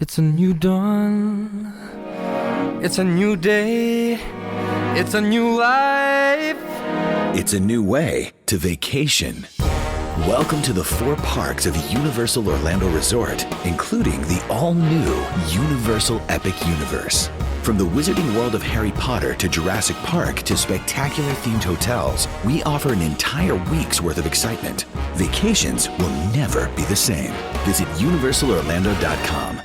It's a new dawn. It's a new day. It's a new life. It's a new way to vacation. Welcome to the 4 parks of Universal Orlando Resort, including the all-new Universal Epic Universe. From the wizarding world of Harry Potter to Jurassic Park to spectacular themed hotels, we offer an entire week's worth of excitement. Vacations will never be the same. Visit universalorlando.com.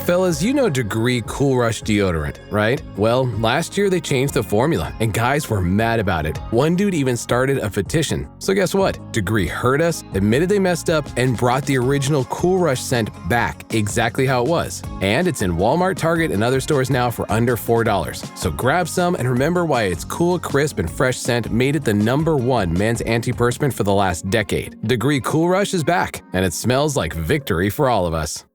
Fellas, you know Degree Cool Rush deodorant, right? Well, last year they changed the formula, and guys were mad about it. One dude even started a petition. So guess what? Degree heard us, admitted they messed up, and brought the original Cool Rush scent back exactly how it was. And it's in Walmart, Target, and other stores now for under $4. So grab some and remember why its cool, crisp, and fresh scent made it the #1 men's antiperspirant for the last decade. Degree Cool Rush is back, and it smells like victory for all of us.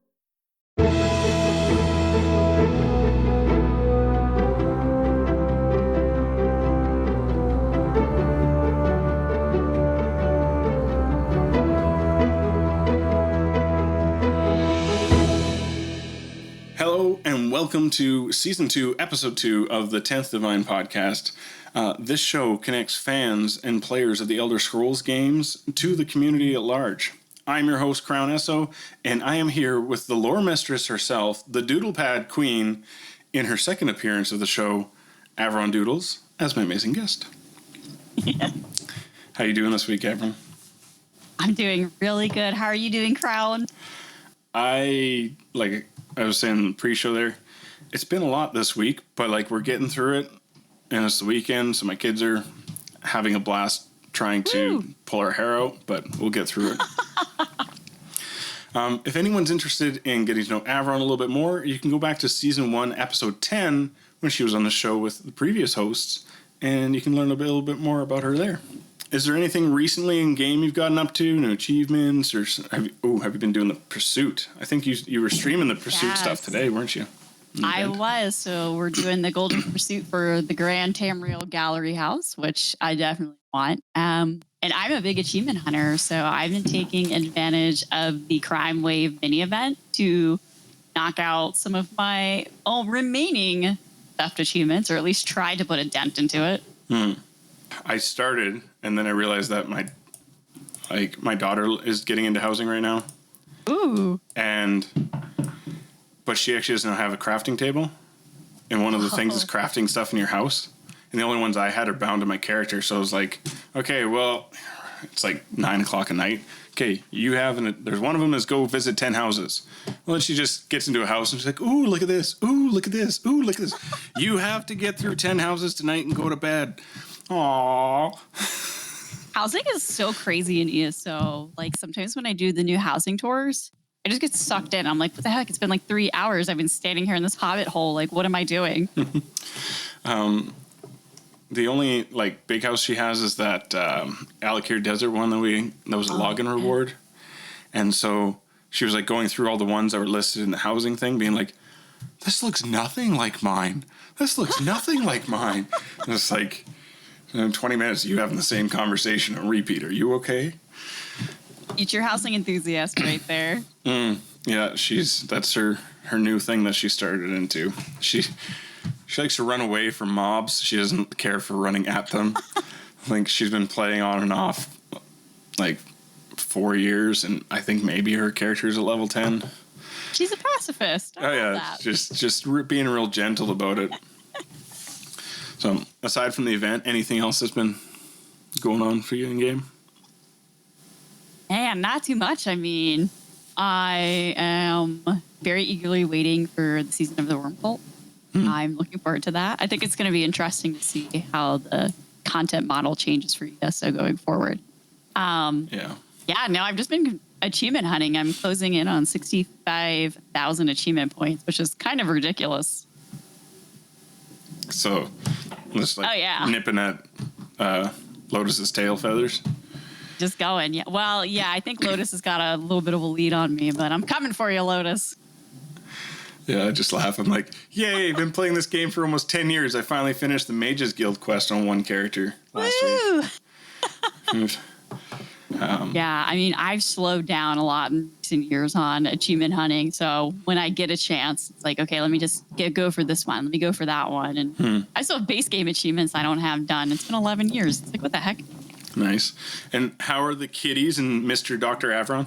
Welcome to Season 2, Episode 2 of the 10th Divine Podcast. This show connects fans and players of the Elder Scrolls games to the community at large. I'm your host, Crown Esso, and I am here with the lore mistress herself, the Doodle Pad Queen, in her second appearance of the show, Avron Doodles, as my amazing guest. Yeah. How you doing this week, Avron? I'm doing really good. How are you doing, Crown? I was saying in the pre-show there, it's been a lot this week, but we're getting through it, and it's the weekend, so my kids are having a blast trying to pull our hair out, but we'll get through it. If anyone's interested in getting to know Avron a little bit more, you can go back to Season 1, Episode 10, when she was on the show with the previous hosts, and you can learn a little bit more about her there. Is there anything recently in game you've gotten up to? No achievements? Or have you been doing the Pursuit? I think you were streaming the Pursuit stuff today, weren't you? I was. So we're doing the Golden Pursuit for the Grand Tamriel Gallery House, which I definitely want. And I'm a big achievement hunter, so I've been taking advantage of the Crime Wave mini event to knock out some of my remaining theft achievements, or at least try to put a dent into it. I started, and then I realized that my daughter is getting into housing right now. Ooh. But she actually doesn't have a crafting table. And one of the things is crafting stuff in your house. And the only ones I had are bound to my character. So I was like, okay, well, it's 9 o'clock at night. Okay, there's one of them is go visit 10 houses. Well, then she just gets into a house and she's like, ooh, look at this. Ooh, look at this. Ooh, look at this. You have to get through 10 houses tonight and go to bed. Aww. Housing is so crazy in ESO. Sometimes when I do the new housing tours, I just get sucked in. I'm like, what the heck? It's been 3 hours. I've been standing here in this hobbit hole. What am I doing? The only big house she has is that Alakir Desert one that was a login reward. And so she was going through all the ones that were listed in the housing thing, being like, this looks nothing like mine. This looks nothing like mine. And it's in 20 minutes, you having the same conversation on repeat. Are you okay? Future housing enthusiast right there. Yeah, that's her new thing that she started into. She likes to run away from mobs. She doesn't care for running at them. I think she's been playing on and off 4 years, and I think maybe her character is at level 10. She's a pacifist. I love that. just being real gentle about it. So, aside from the event, anything else that's been going on for you in game? Man, not too much. I mean, I am very eagerly waiting for the season of the Worm Cult. I'm looking forward to that. I think it's going to be interesting to see how the content model changes for ESO going forward. Yeah, no, I've just been achievement hunting. I'm closing in on 65,000 achievement points, which is kind of ridiculous. So, just nipping at Lotus's tail feathers. Just going, yeah. Well, yeah, I think Lotus has got a little bit of a lead on me, but I'm coming for you, Lotus. Yeah, I just laugh. I'm like, yay, been playing this game for almost 10 years. I finally finished the Mages Guild quest on one character last week. Yeah, I mean, I've slowed down a lot in recent years on achievement hunting. So when I get a chance, it's like, okay, let me just go for this one. Let me go for that one. And I still have base game achievements I don't have done. It's been 11 years. It's like, what the heck? Nice. And how are the kitties and Mr. Dr. Avron?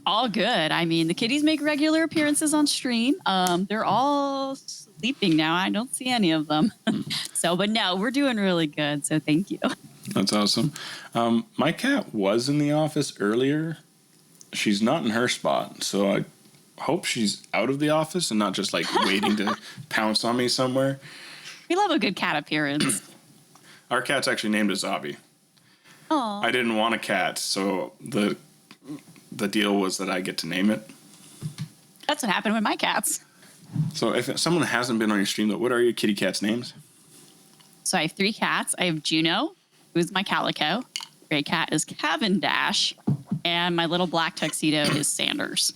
All good. I mean, the kitties make regular appearances on stream. They're all sleeping now. I don't see any of them. But no, we're doing really good. So thank you. That's awesome. My cat was in the office earlier. She's not in her spot, so I hope she's out of the office and not just like waiting to pounce on me somewhere. We love a good cat appearance. Our cat's actually named as Zobby. Oh, I didn't want a cat, so the deal was that I get to name it. that's what happened with my cats. So if someone hasn't been on your stream, though, what are your kitty cats' names? So I have 3 cats. I have Juno, who's my calico. Gray cat is Cavendash, and my little black tuxedo is Sanders.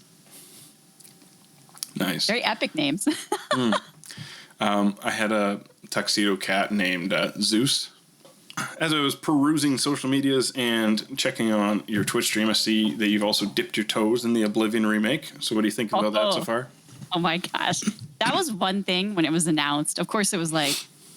Nice. Very epic names. I had a tuxedo cat named Zeus. As I was perusing social medias and checking on your Twitch stream, I see that you've also dipped your toes in the Oblivion remake. So what do you think about that so far? Oh my gosh. That was one thing when it was announced. Of course, it was like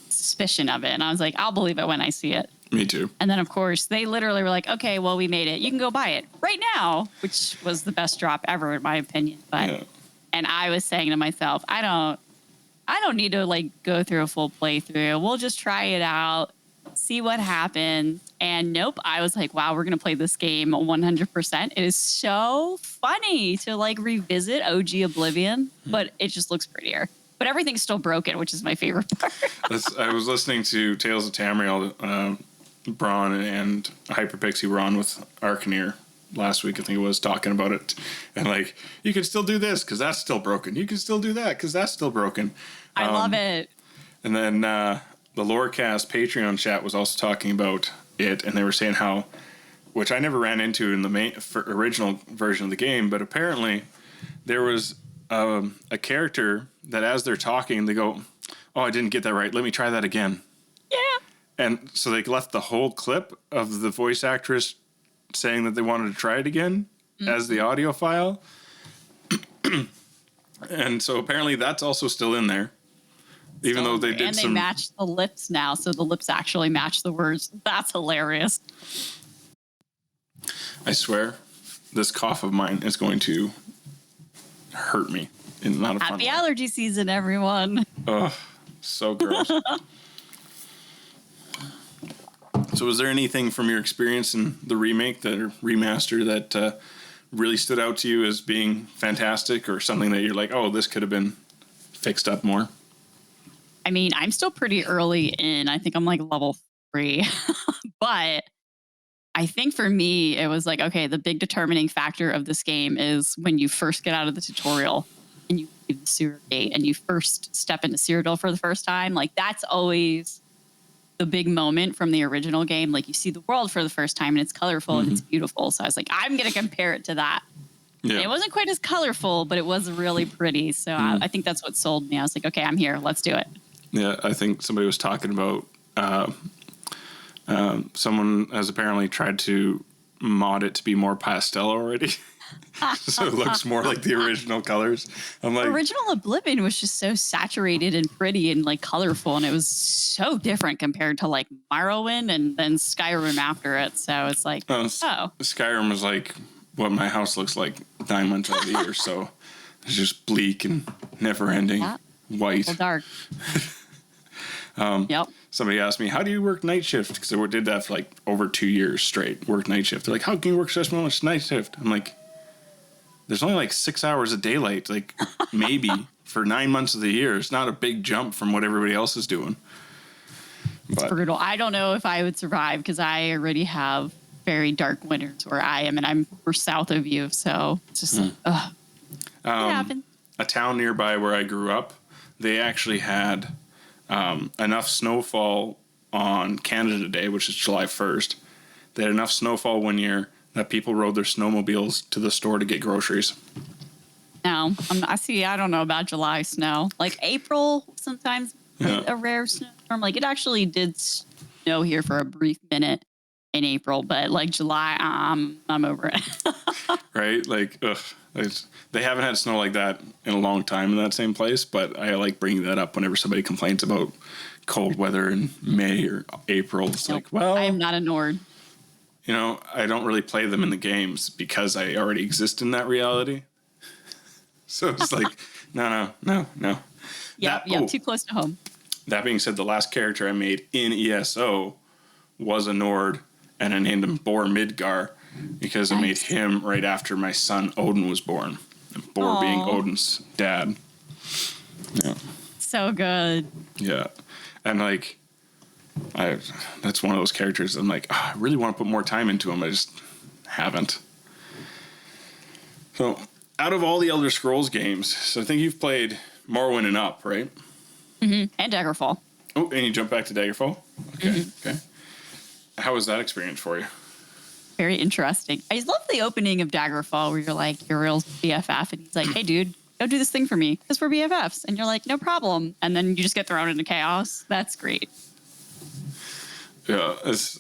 suspicion of it. And I was like, I'll believe it when I see it. Me too. And then, of course, they literally were like, okay, well, we made it. You can go buy it right now, which was the best drop ever, in my opinion. But Yeah. And I was saying to myself, I don't need to like go through a full playthrough. We'll just try it out, see what happens. And nope, I was like, wow, we're going to play this game 100%. It is so funny to like revisit OG Oblivion, but it just looks prettier. But everything's still broken, which is my favorite part. I was listening to Tales of Tamriel. Braun and Hyperpixie were on with Arcaneer last week, I think it was, talking about it. And like, you can still do this because that's still broken. You can still do that because that's still broken. I love it. And then the Lorecast Patreon chat was also talking about it, and they were saying how, which I never ran into in the original version of the game, but apparently there was a character that as they're talking, they go, oh, I didn't get that right. Let me try that again. Yeah. And so they left the whole clip of the voice actress saying that they wanted to try it again as the audio file. And so apparently that's also still in there. Even though they did and they match the lips now, so the lips actually match the words. That's hilarious. I swear, this cough of mine is going to hurt me in not a fun Happy way. allergy season, everyone. Ugh, so gross. So was there anything from your experience in the remake, the remaster, that really stood out to you as being fantastic, or something that you're like, oh, this could have been fixed up more? I mean, I'm still pretty early in. I think I'm like level 3. But I think for me, it was like, okay, the big determining factor of this game is when you first get out of the tutorial and you leave the sewer gate and you first step into Cyrodiil for the first time. Like, that's always the big moment from the original game. Like, you see the world for the first time and it's colorful and it's beautiful. So I was like, I'm going to compare it to that. Yeah. And it wasn't quite as colorful, but it was really pretty. So I think that's what sold me. I was like, okay, I'm here. Let's do it. Yeah, I think somebody was talking about someone has apparently tried to mod it to be more pastel already. So it looks more like the original colors. I'm like, Original Oblivion was just so saturated and pretty and like colorful, and it was so different compared to like Morrowind and then Skyrim after it. So it's like, Skyrim was like what my house looks like 9 months out of the year. So it's just bleak and never ending, white. well, dark. Yep. Somebody asked me, how do you work night shift? Because I did that for like over 2 years straight, work night shift. They're like, how can you work so much night shift? I'm like, there's only like 6 hours of daylight, like maybe for 9 months of the year. It's not a big jump from what everybody else is doing. It's brutal. I don't know if I would survive because I already have very dark winters where I am, and we're south of you. So it's just it happens. A town nearby where I grew up, they actually had enough snowfall on Canada Day, which is July 1st. They had enough snowfall one year that people rode their snowmobiles to the store to get groceries. No, I don't know about July snow. Like April, sometimes a rare snowstorm. Like it actually did snow here for a brief minute. in April, but like July, I'm over it. Right? Like, ugh. They haven't had snow like that in a long time in that same place, but I like bringing that up whenever somebody complains about cold weather in May or April. It's like, well, I am not a Nord. you know, I don't really play them in the games because I already exist in that reality. So it's like, no. Yeah, too close to home. That being said, the last character I made in ESO was a Nord, and I named him Bor Midgar because I made him right after my son Odin was born. And Bor being Odin's dad. Yeah. So good. Yeah. And like, that's one of those characters I'm like, I really want to put more time into him. I just haven't. So, out of all the Elder Scrolls games, so I think you've played Morrowind and up, right? Mm-hmm. And Daggerfall. Oh, and you jump back to Daggerfall? Okay, okay. How was that experience for you? Very interesting. I love the opening of Daggerfall where you're like, your real BFF, and he's like, hey, dude, go do this thing for me because we're BFFs. And you're like, no problem. And then you just get thrown into chaos. That's great. Yeah,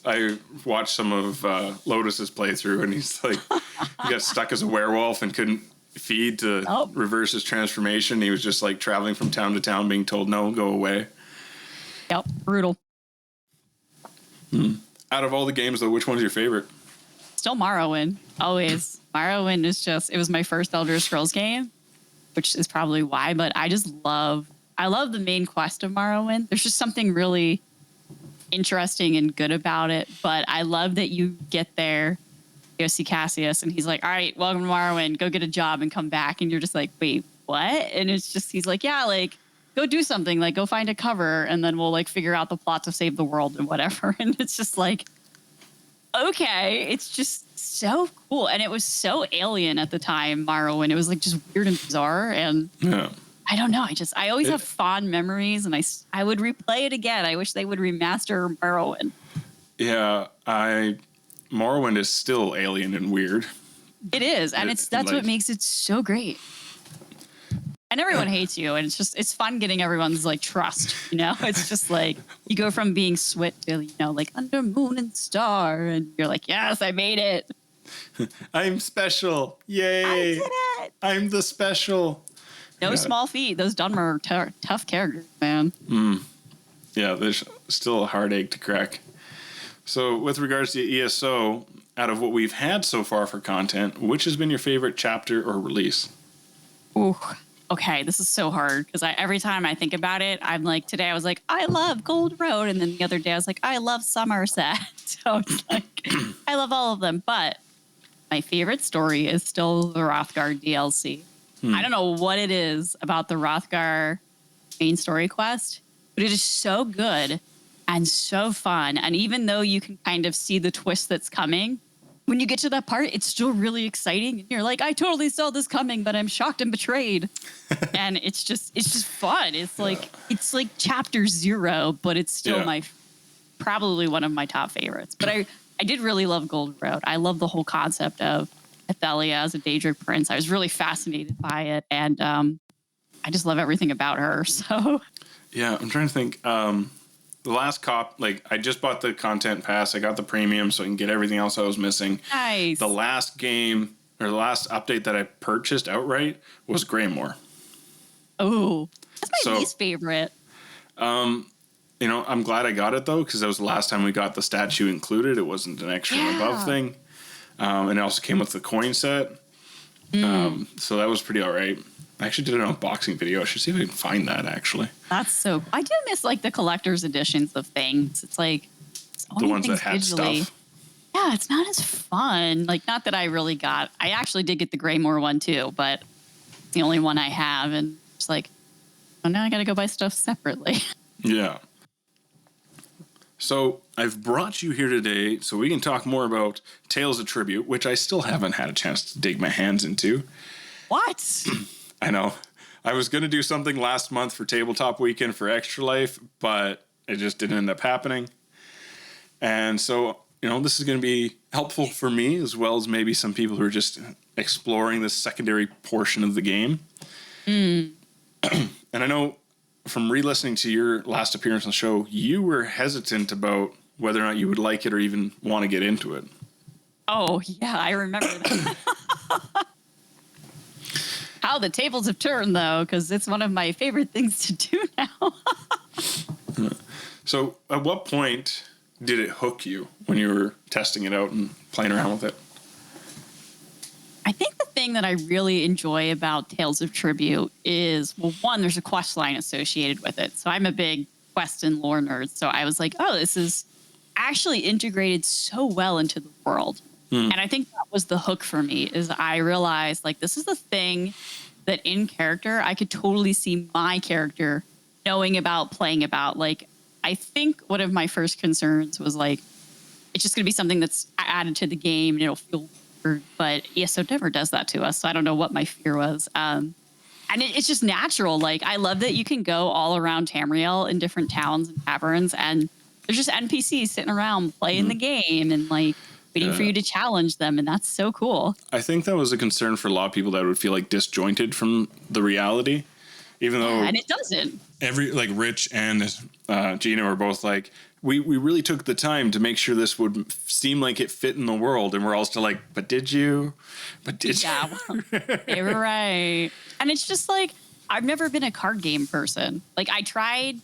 I watched some of Lotus's playthrough, and he's like, he got stuck as a werewolf and couldn't feed to reverse his transformation. He was just like traveling from town to town being told, no, go away. Yep, brutal. Out of all the games, though, which one's your favorite? Still Morrowind, always. Morrowind is just, it was my first Elder Scrolls game, which is probably why, but I love the main quest of Morrowind. There's just something really interesting and good about it, but I love that you get there, you go see Cassius, and he's like, all right, welcome to Morrowind, go get a job and come back, and you're just like, wait, what? And it's just, he's like, yeah, like, go do something, like, go find a cover, and then we'll, like, figure out the plot to save the world and whatever, and it's just like, okay, it's just so cool. And it was so alien at the time, Morrowind. It was like just weird and bizarre. And I don't know. I always have fond memories, and I would replay it again. I wish they would remaster Morrowind. Yeah, Morrowind is still alien and weird. It is, and that's what makes it so great. And everyone hates you, and it's fun getting everyone's like trust, you know? It's just like you go from being Swit to, you know, like under moon and star, and you're like, yes, I made it. I'm special. Yay. I did it. I'm the special. No small feat. Those Dunmer are tough characters, man. Yeah, there's still a hard egg to crack. So with regards to ESO, out of what we've had so far for content, which has been your favorite chapter or release? Ooh. Okay, this is so hard because every time I think about it, I'm like, today I was like, I love Gold Road. And then the other day I was like, I love Somerset. So it's like, I love all of them. But my favorite story is still the Hrothgar DLC. I don't know what it is about the Hrothgar main story quest, but it is so good and so fun. And even though you can kind of see the twist that's coming, when you get to that part, it's still really exciting. And you're like, I totally saw this coming, but I'm shocked and betrayed. And it's just fun. It's like chapter 0, but it's still probably one of my top favorites. But I did really love Gold Road. I love the whole concept of Athelia as a Daedric prince. I was really fascinated by it. And I just love everything about her. So yeah, I'm trying to think. The last I just bought the content pass. I got the premium so I can get everything else I was missing. Nice. The last game or the last update that I purchased outright was Greymoor. Oh, that's my least favorite. You know, I'm glad I got it though, because that was the last time we got the statue included. It wasn't an extra and above thing. And it also came with the coin set. So that was pretty all right. I actually did an unboxing video. I should see if I can find that, actually. That's so... I do miss, like, the collector's editions of things. It's like... The ones that had stuff. Yeah, it's not as fun. Like, not that I really got... I actually did get the Greymoor one, too, but it's the only one I have. And it's like, oh, now I got to go buy stuff separately. Yeah. So I've brought you here today so we can talk more about Tales of Tribute, which I still haven't had a chance to dig my hands into. What? I know. I was going to do something last month for Tabletop Weekend for Extra Life, but it just didn't end up happening. And so, you know, this is going to be helpful for me as well as maybe some people who are just exploring this secondary portion of the game. And I know from re-listening to your last appearance on the show, you were hesitant about whether or not you would like it or even want to get into it. Oh, yeah, I remember that. How the tables have turned, though, because it's one of my favorite things to do now. So at what point did it hook you when you were testing it out and playing around with it? I think the thing that I really enjoy about Tales of Tribute is, well, one, there's a quest line associated with it. So I'm a big quest and lore nerd. So I was like, oh, this is actually integrated so well into the world. And I think that was the hook for me, is I realized, like, this is the thing that in character, I could totally see my character knowing about, playing about. Like, I think one of my first concerns was, like, it's just going to be something that's added to the game and it'll feel weird. But ESO never does that to us. So I don't know what my fear was. And it's just natural. Like, I love that you can go all around Tamriel in different towns and taverns, and there's just NPCs sitting around playing the game and, like, waiting for you to challenge them, and that's so cool. I think that was a concern for a lot of people that would feel like disjointed from the reality, even though and it doesn't. Rich and Gina were both like, we really took the time to make sure this would seem like it fit in the world, and we're all still like, but did you? Yeah, they were right. And it's just like, I've never been a card game person. Like, I tried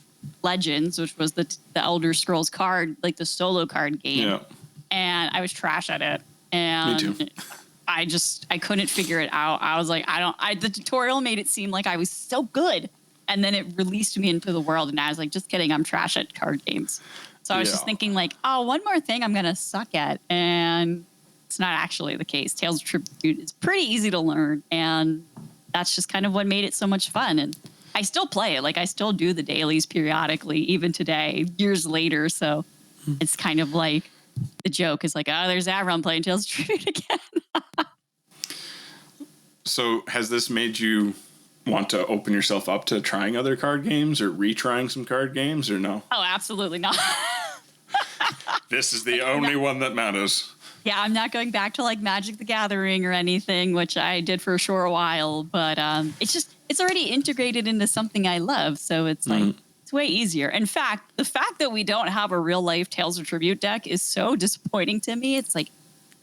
Legends, which was the Elder Scrolls card, like the solo card game. Yeah. And I was trash at it. And Me too. I couldn't figure it out. I was like, the tutorial made it seem like I was so good. And then it released me into the world. And I was like, just kidding, I'm trash at card games. So I was just thinking, like, oh, one more thing I'm going to suck at. And it's not actually the case. Tales of Tribute is pretty easy to learn. And that's just kind of what made it so much fun. And I still play it. Like, I still do the dailies periodically, even today, years later. So it's kind of like, the joke is like, oh, there's Avron playing Tales of Tribute again. So has this made you want to open yourself up to trying other card games or retrying some card games, or no? Oh, absolutely not. This is the only one that matters. Yeah, I'm not going back to, like, Magic the Gathering or anything, which I did for a short while. But it's already integrated into something I love. So it's like, it's way easier. In fact, the fact that we don't have a real life Tales of Tribute deck is so disappointing to me. It's like,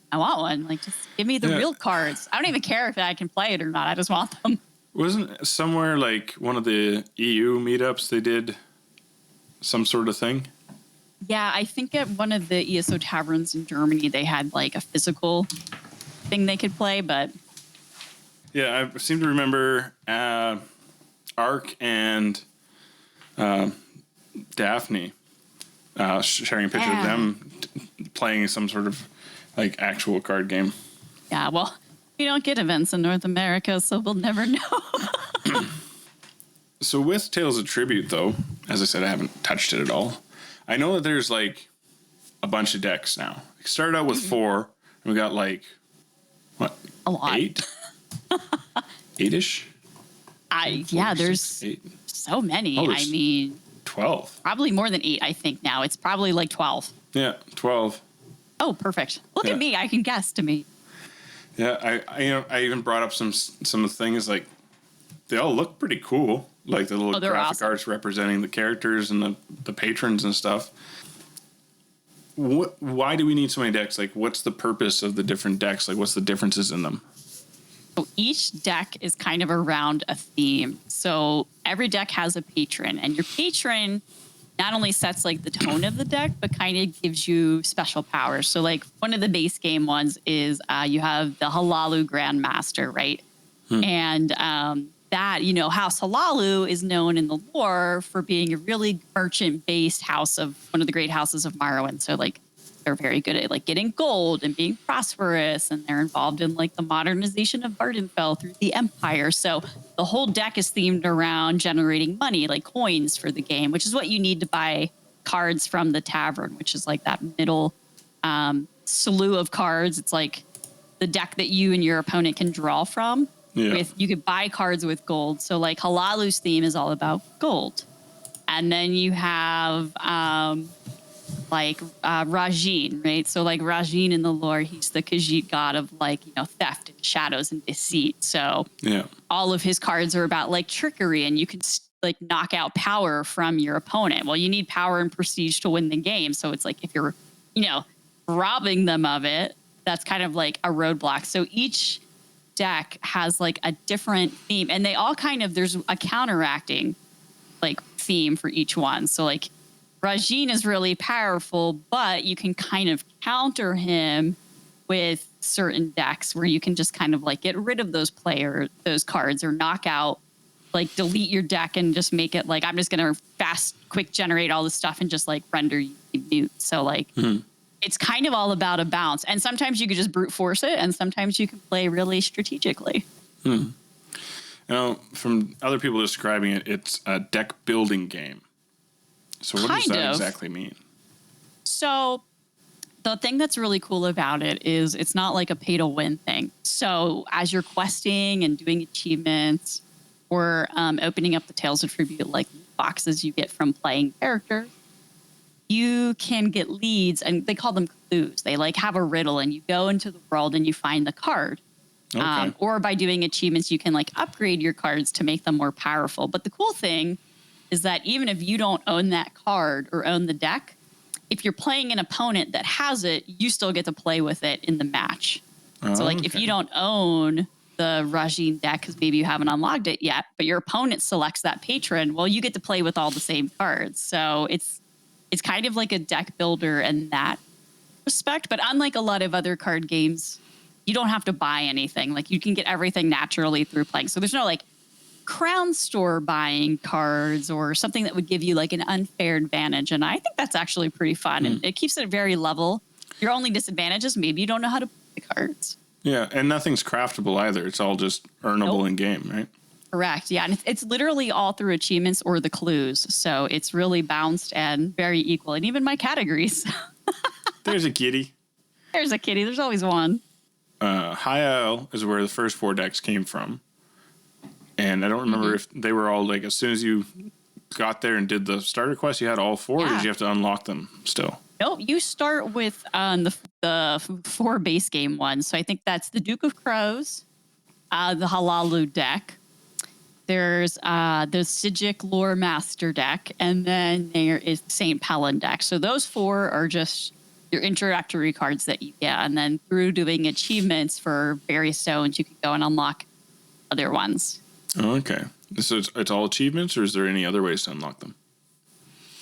I want one. Like, just give me the real cards. I don't even care if I can play it or not. I just want them. Wasn't somewhere like one of the EU meetups they did some sort of thing? Yeah, I think at one of the ESO taverns in Germany, they had, like, a physical thing they could play, but... Yeah, I seem to remember Ark and Daphne sharing a picture of them playing some sort of, like, actual card game. Yeah, well, we don't get events in North America, so we'll never know. So with Tales of Tribute, though, as I said, I haven't touched it at all. I know that there's, like, a bunch of decks now. It started out with 4, and we got, like, what? A lot. 8? 8-ish? There's 6, 8. so many. Oh, I mean, 12. probably more than 8, I think now. It's probably like 12. Yeah, 12. Oh, perfect. Look at me. I can guess to me. Yeah, I even brought up some of the things, like, they all look pretty cool. Like the little graphic arts representing the characters and the patrons and stuff. Why do we need so many decks? Like, what's the purpose of the different decks? Like, what's the differences in them? So each deck is kind of around a theme. So every deck has a patron, and your patron not only sets, like, the tone of the deck, but kind of gives you special powers. So, like, one of the base game ones is you have the Halalu Grandmaster, right? And that, you know, House Halalu is known in the lore for being a really merchant-based house of one of the great houses of Morrowind. So, like, they're very good at, like, getting gold and being prosperous, and they're involved in, like, the modernization of Vardenfell through the Empire. So the whole deck is themed around generating money, like coins for the game, which is what you need to buy cards from the tavern, which is like that middle slew of cards. It's like the deck that you and your opponent can draw from. You could buy cards with gold. So, like, Halalu's theme is all about gold. And then you have Rajin, right? So, like, Rajin in the lore, he's the Khajiit god of, like, you know, theft and shadows and deceit. So all of his cards are about, like, trickery, and you can like knock out power from your opponent. Well, you need power and prestige to win the game. So it's like if you're, robbing them of it, that's kind of like a roadblock. So each deck has like a different theme, and they all kind of, there's a counteracting like theme for each one. So like Rajin is really powerful, but you can kind of counter him with certain decks where you can just kind of like get rid of those cards, or knock out, like delete your deck and just make it like, I'm just going to quick generate all this stuff and just like render you mute. So like, it's kind of all about a balance. And sometimes you could just brute force it, and sometimes you can play really strategically. From other people describing it, it's a deck building game. So what does that exactly mean? So the thing that's really cool about it is it's not like a pay to win thing. So as you're questing and doing achievements, or opening up the Tales of Tribute like boxes you get from playing characters, you can get leads, and they call them clues. They like have a riddle, and you go into the world and you find the card. Okay. Or by doing achievements, you can like upgrade your cards to make them more powerful. But the cool thing is that even if you don't own that card or own the deck, if you're playing an opponent that has it, you still get to play with it in the match. So like if you don't own the Rajin deck because maybe you haven't unlocked it yet, but your opponent selects that patron, well, you get to play with all the same cards. So it's kind of like a deck builder in that respect. But unlike a lot of other card games, you don't have to buy anything. Like you can get everything naturally through playing. So there's no like Crown Store buying cards or something that would give you like an unfair advantage. And I think that's actually pretty fun. And it keeps it very level. Your only disadvantage is maybe you don't know how to play the cards. Yeah, and nothing's craftable either. It's all just earnable in game, right? Correct. Yeah, and it's literally all through achievements or the clues. So it's really balanced and very equal. And even my categories. There's a kitty. There's a kitty. There's always one. High Isle is where the first 4 decks came from. And I don't remember if they were all like, as soon as you got there and did the starter quest, you had all 4, or did you have to unlock them still? Nope, you start with the 4 base game ones. So I think that's the Duke of Crows, the Halalu deck. There's the Sijic Lore Master deck, and then there is the St. Pelin deck. So those 4 are just your introductory cards that you get. And then through doing achievements for various stones, you can go and unlock other ones. Oh, okay. So it's all achievements, or is there any other ways to unlock them?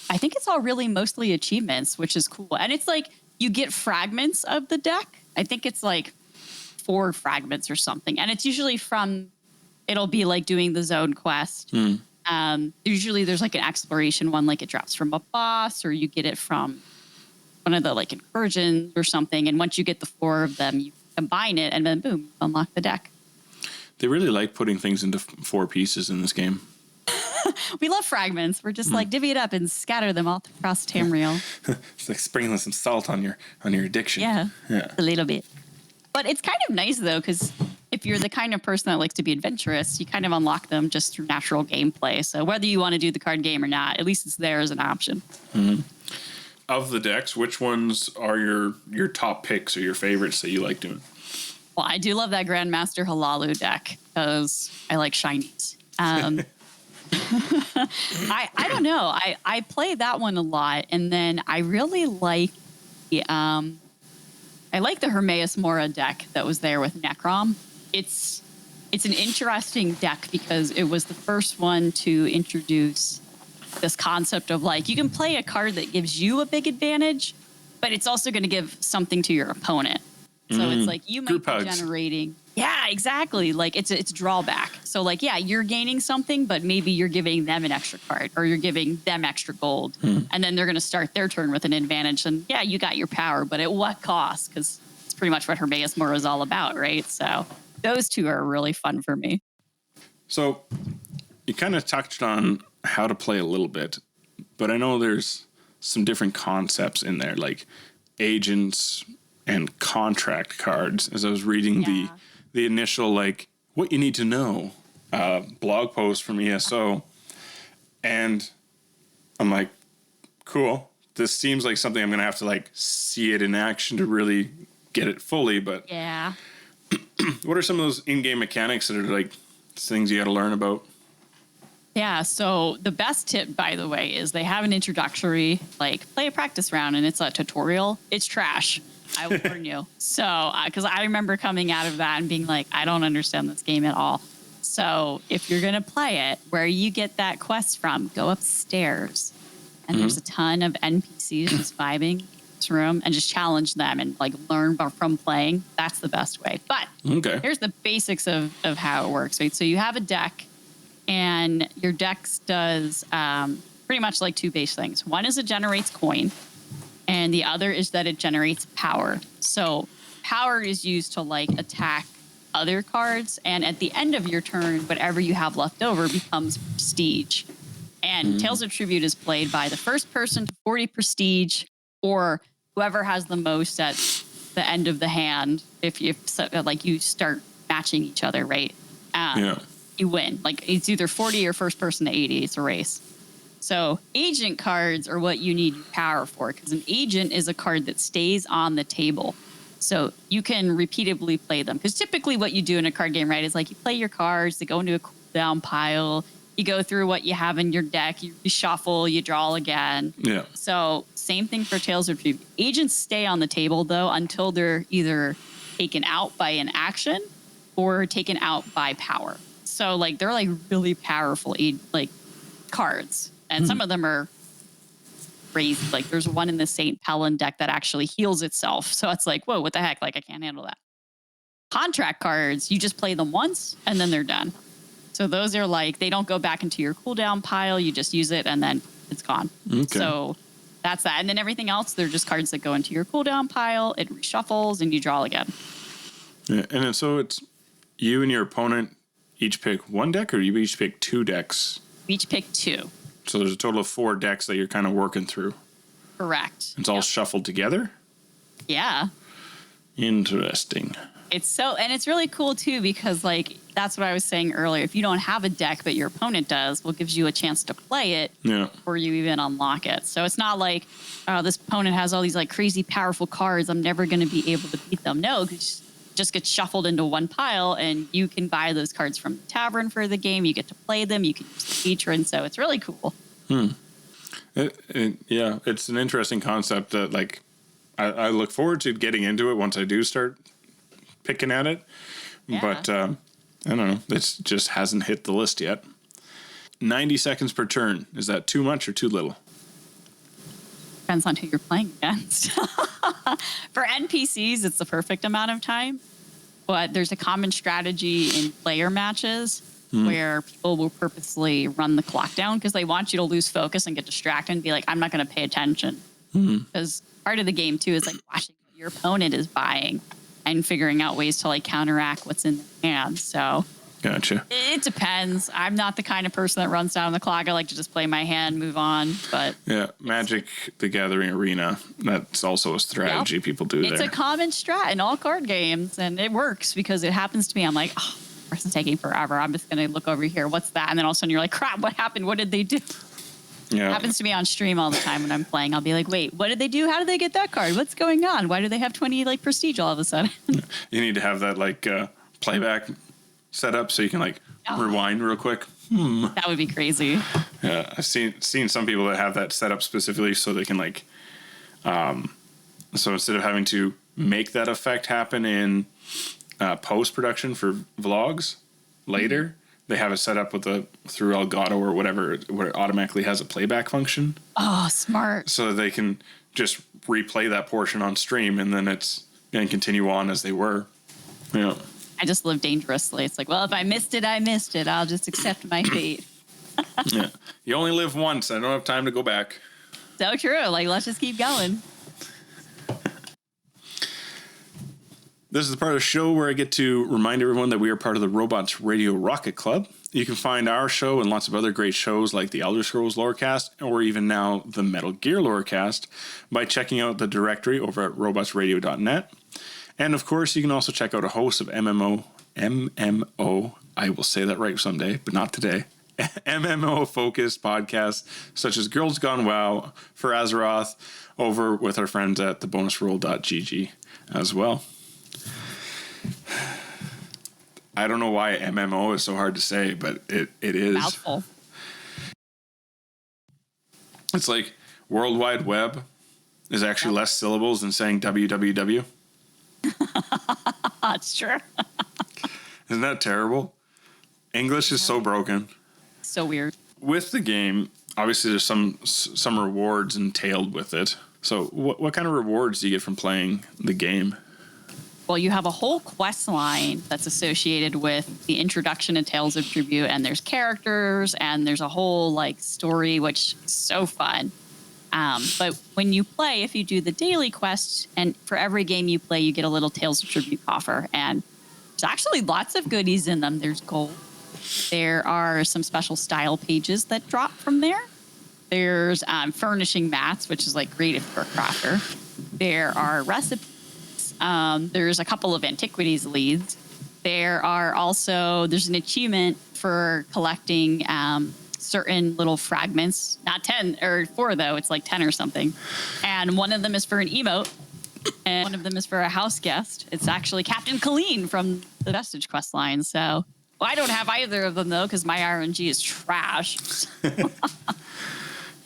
I think it's all really mostly achievements, which is cool. And it's like you get fragments of the deck. I think it's like 4 fragments or something. And it's usually it'll be like doing the zone quest. Usually there's like an exploration one, like it drops from a boss, or you get it from one of the like incursions or something. And once you get the 4 of them, you combine it, and then boom, unlock the deck. They really like putting things into 4 pieces in this game. We love fragments. We're just like divvy it up and scatter them all across Tamriel. It's like sprinkling some salt on your addiction. Yeah, a little bit. But it's kind of nice though, because if you're the kind of person that likes to be adventurous, you kind of unlock them just through natural gameplay. So whether you want to do the card game or not, at least it's there as an option. Of the decks, which ones are your top picks or your favorites that you like doing? Well, I do love that Grandmaster Halalu deck because I like shinies. I don't know. I play that one a lot, and then I really like the Hermaeus Mora deck that was there with Necrom. It's an interesting deck because it was the first one to introduce this concept of like you can play a card that gives you a big advantage, but it's also going to give something to your opponent. So it's like you might be generating. Yeah, exactly. Like it's drawback. So like, yeah, you're gaining something, but maybe you're giving them an extra card or you're giving them extra gold. And then they're going to start their turn with an advantage. And yeah, you got your power, but at what cost? Because it's pretty much what Hermaeus Mora is all about, right? So those 2 are really fun for me. So you kind of touched on how to play a little bit, but I know there's some different concepts in there, like agents and contract cards. As I was reading the initial, like, what you need to know blog post from ESO, and I'm like, cool. This seems like something I'm going to have to, like, see it in action to really get it fully, but yeah. What are some of those in-game mechanics that are, like, things you got to learn about? Yeah, so the best tip, by the way, is they have an introductory, like, play a practice round, and it's a tutorial. It's trash. I will warn you. So, because I remember coming out of that and being like, I don't understand this game at all. So if you're going to play it, where you get that quest from, go upstairs. And there's a ton of NPCs just vibing in this room, and just challenge them and like learn from playing. That's the best way. But here's the basics of how it works, right? So you have a deck, and your deck does pretty much like two base things. One is it generates coin, and the other is that it generates power. So power is used to like attack other cards, and at the end of your turn, whatever you have left over becomes prestige. And Tales of Tribute is played by the first person to 40 prestige, or whoever has the most at the end of the hand. If you like, you start matching each other, right? You win. Like, it's either 40 or first person to 80. It's a race. So agent cards are what you need power for, because an agent is a card that stays on the table. So you can repeatedly play them. Because typically what you do in a card game, right, is like you play your cards, they go into a cooldown pile, you go through what you have in your deck, you reshuffle, you draw again. Yeah. So same thing for Tales of Tribute. Agents stay on the table, though, until they're either taken out by an action or taken out by power. So, like, they're, like, really powerful, like, cards. And some of them are crazy. Like, there's one in the St. Pellin deck that actually heals itself. So it's like, whoa, what the heck? Like, I can't handle that. Contract cards, you just play them once, and then they're done. So those are, like, they don't go back into your cooldown pile. You just use it, and then it's gone. Okay. So that's that. And then everything else, they're just cards that go into your cooldown pile. It reshuffles, and you draw again. Yeah, and so it's you and your opponent each pick one deck, or you each pick two decks? We each pick two. So there's a total of 4 decks that you're kind of working through. Correct. It's all shuffled together? Yeah. Interesting. And it's really cool too, because like, that's what I was saying earlier. If you don't have a deck, but your opponent does, well, it gives you a chance to play it before you even unlock it. So it's not like, oh, this opponent has all these like crazy powerful cards, I'm never going to be able to beat them. No, because just gets shuffled into one pile, and you can buy those cards from the tavern for the game. You get to play them. You can use the patron. So it's really cool. Yeah, it's an interesting concept that, like, I look forward to getting into it once I do start picking at it. Yeah. But I don't know. It just hasn't hit the list yet. 90 seconds per turn. Is that too much or too little? Depends on who you're playing against. For NPCs, it's the perfect amount of time. But there's a common strategy in player matches where people will purposely run the clock down because they want you to lose focus and get distracted and be like, I'm not going to pay attention. Because part of the game, too, is like watching what your opponent is buying and figuring out ways to like counteract what's in their hand. So gotcha. It depends. I'm not the kind of person that runs down the clock. I like to just play my hand, move on. But yeah, Magic the Gathering Arena, that's also a strategy people do there. It's a common strat in all card games, and it works because it happens to me. I'm like, oh, this person's taking forever. I'm just going to look over here. What's that? And then all of a sudden you're like, crap, what happened? What did they do? Yeah. It happens to me on stream all the time when I'm playing. I'll be like, wait, what did they do? How did they get that card? What's going on? Why do they have 20 like prestige all of a sudden? You need to have that like playback set up so you can like rewind real quick. That would be crazy. Yeah, I've seen some people that have that set up specifically so they can like so instead of having to make that effect happen in post production for vlogs later, they have it set up with through Elgato or whatever, where it automatically has a playback function. Oh, smart. So they can just replay that portion on stream, and then it's going to continue on as they were. Yeah. I just live dangerously. It's like, well, if I missed it, I missed it. I'll just accept my fate. Yeah. You only live once. I don't have time to go back. So true. Like, let's just keep going. This is the part of the show where I get to remind everyone that we are part of the Robots Radio Rocket Club. You can find our show and lots of other great shows like the Elder Scrolls Lorecast, or even now the Metal Gear Lorecast, by checking out the directory over at robotsradio.net. And of course, you can also check out a host of MMO, I will say that right someday, but not today, MMO-focused podcasts such as Girls Gone WoW, For Azeroth, over with our friends at thebonusroll.gg as well. I don't know why MMO is so hard to say, but it is. Mouthful. It's like World Wide Web is actually less syllables than saying www. That's true. Isn't that terrible? English is so broken. So weird. With the game, obviously there's some rewards entailed with it. So what kind of rewards do you get from playing the game? Well, you have a whole quest line that's associated with the introduction to Tales of Tribute, and there's characters, and there's a whole like story, which is so fun. But when you play, if you do the daily quest, and for every game you play, you get a little Tales of Tribute coffer, and there's actually lots of goodies in them. There's gold. There are some special style pages that drop from there. There's furnishing mats, which is like great if you're a crafter. There are recipes. There's a couple of antiquities leads. There's an achievement for collecting certain little fragments, not 10 or 4 though, it's like 10 or something. And one of them is for an emote, and one of them is for a house guest. It's actually Captain Colleen from the Vestige quest line. So I don't have either of them though, because my RNG is trash.